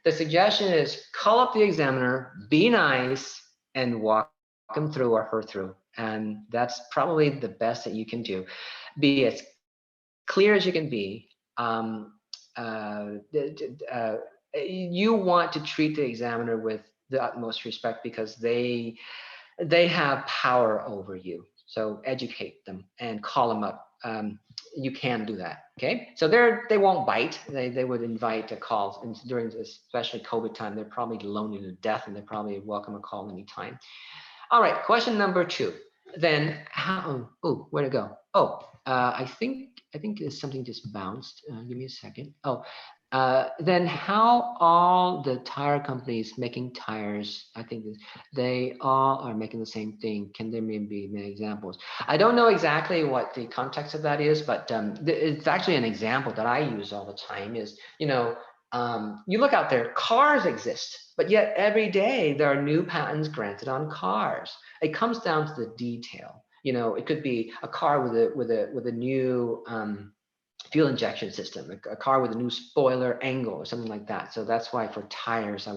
The suggestion is call up the examiner, be nice, and walk him through or her through. And that's probably the best that you can do. Be as clear as you can be. You want to treat the examiner with the utmost respect because they have power over you. So educate them and call them up. You can do that. Okay. So they won't bite. They would invite a call, and during this, especially COVID time, they're probably lonely to death, and they probably welcome a call anytime. All right. Question number 2. Then how? Oh, where'd it go? Oh, I think there's something just bounced. Give me a second. Oh, then how all the tire companies making tires, I think they all are making the same thing. Can there maybe many examples? I don't know exactly what the context of that is, but it's actually an example that I use all the time is, you look out there, cars exist, but yet every day there are new patents granted on cars. It comes down to the detail. It could be a car with a new fuel injection system, a car with a new spoiler angle or something like that. So that's why for tires,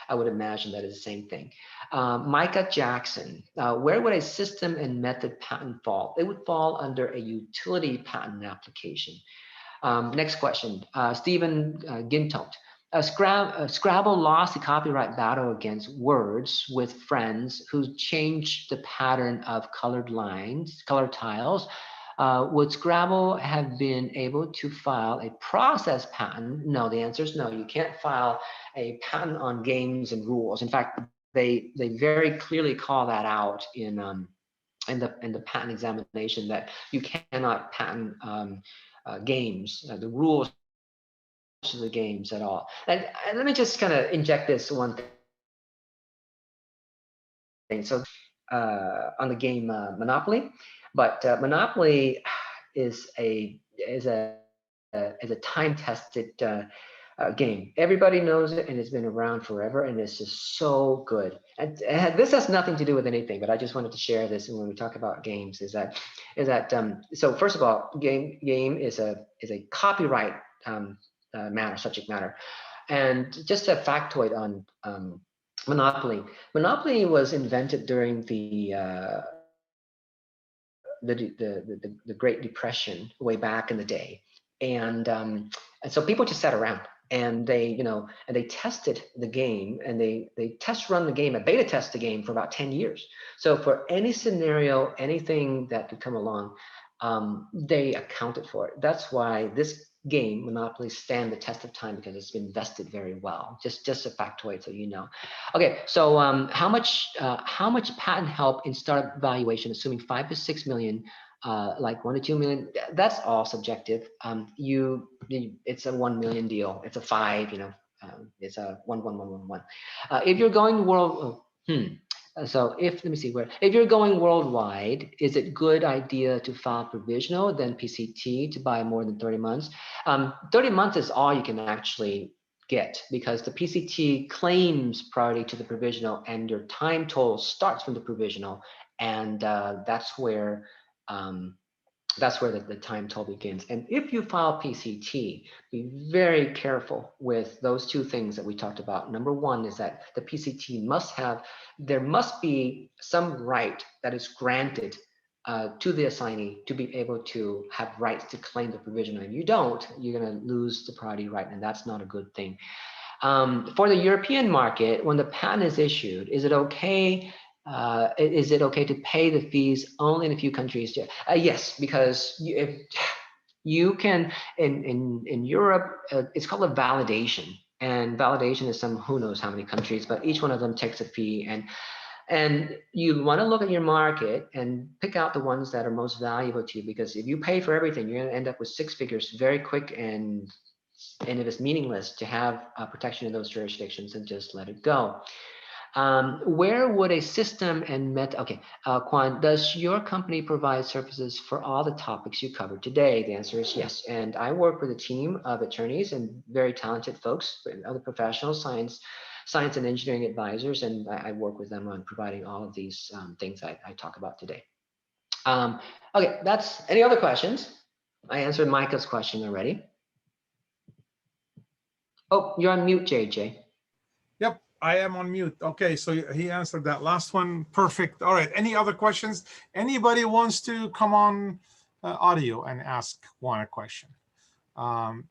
I would imagine that is the same thing. Micah Jackson, where would a system and method patent fall? It would fall under a utility patent application. Next question, Stephen Gintolt. Scrabble lost the copyright battle against words with friends who changed the pattern of colored lines, color tiles. Would Scrabble have been able to file a process patent? No, the answer is no. You can't file a patent on games and rules. In fact, they very clearly call that out in the patent examination that you cannot patent games, the rules of the games at all. And let me just kind of inject this one thing. So on the game Monopoly, but Monopoly is a time-tested game. Everybody knows it, and it's been around forever, and it's just so good. And this has nothing to do with anything, but I just wanted to share this. And when we talk about games, is that so first of all, game is a copyright matter, subject matter. And just a factoid on Monopoly. Monopoly was invented during the Great Depression way back in the day, and so people just sat around and they tested the game, and they test run the game and beta test the game for about 10 years. So for any scenario, anything that could come along, they accounted for it. That's why this game Monopoly stand the test of time, because it's been vested very well. Just a factoid, so you know. Okay, so how much patent help in startup valuation, assuming 5 to 6 million, like 1 to 2 million? That's all subjective. It's a 1 million deal. It's a 5. It's a 1. If you're going so let me see where. If you're going worldwide, is it good idea to file provisional, then PCT to buy more than 30 months? 30 months is all you can actually get, because the PCT claims priority to the provisional, and your time total starts from the provisional, and that's where the time total begins. And if you file PCT, be very careful with those two things that we talked about. Number one is that the PCT there must be some right that is granted to the assignee to be able to have rights to claim the provisional. If you don't, you're going to lose the priority right, and that's not a good thing. For the European market, when the patent is issued, is it okay? Is it okay to pay the fees only in a few countries? Yes, because if you can, in Europe, it's called a validation, and validation is who knows how many countries, but each one of them takes a fee, and you want to look at your market and pick out the ones that are most valuable to you, because if you pay for everything, you're going to end up with 6 figures very quick, and it is meaningless to have protection in those jurisdictions, and just let it go. Where would a system and Quan, does your company provide services for all the topics you covered today? The answer is yes. And I work with a team of attorneys and very talented folks, other professionals, science and engineering advisors, and I work with them on providing all of these things I talk about today. Okay, any other questions? I answered Micah's question already. Oh, you're on mute, JJ. Yep, I am on mute. Okay, so he answered that last one. Perfect. All right, any other questions? Anybody wants to come on audio and ask Juan a question?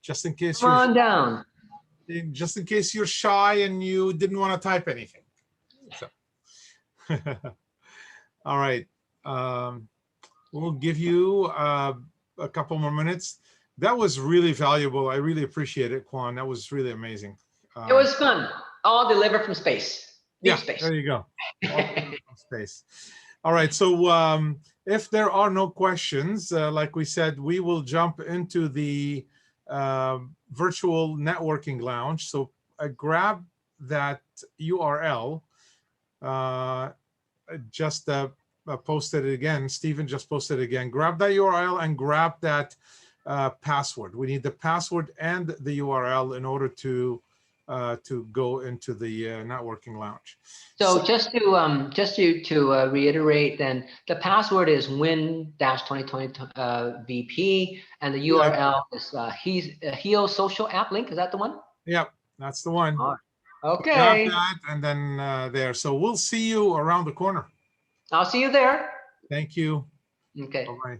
Just in case Come on down. Just in case you're shy and you didn't want to type anything. So. All right. We'll give you a couple more minutes. That was really valuable. I really appreciate it, Quan. That was really amazing. It was fun. All delivered from space. Deep space. There you go. All delivered from space. All right. So if there are no questions, like we said, we will jump into the virtual networking lounge. So grab that URL. Just posted it again. Stephen just posted it again. Grab that URL and grab that password. We need the password and the URL in order to go into the networking lounge. So just to reiterate, then the password is Nguyen-2020 VP, and the URL is Heo Social App Link. Is that the one? Yep, that's the one. All right. Okay. Grab that and then there. So we'll see you around the corner. I'll see you there. Thank you. Okay. Bye-bye.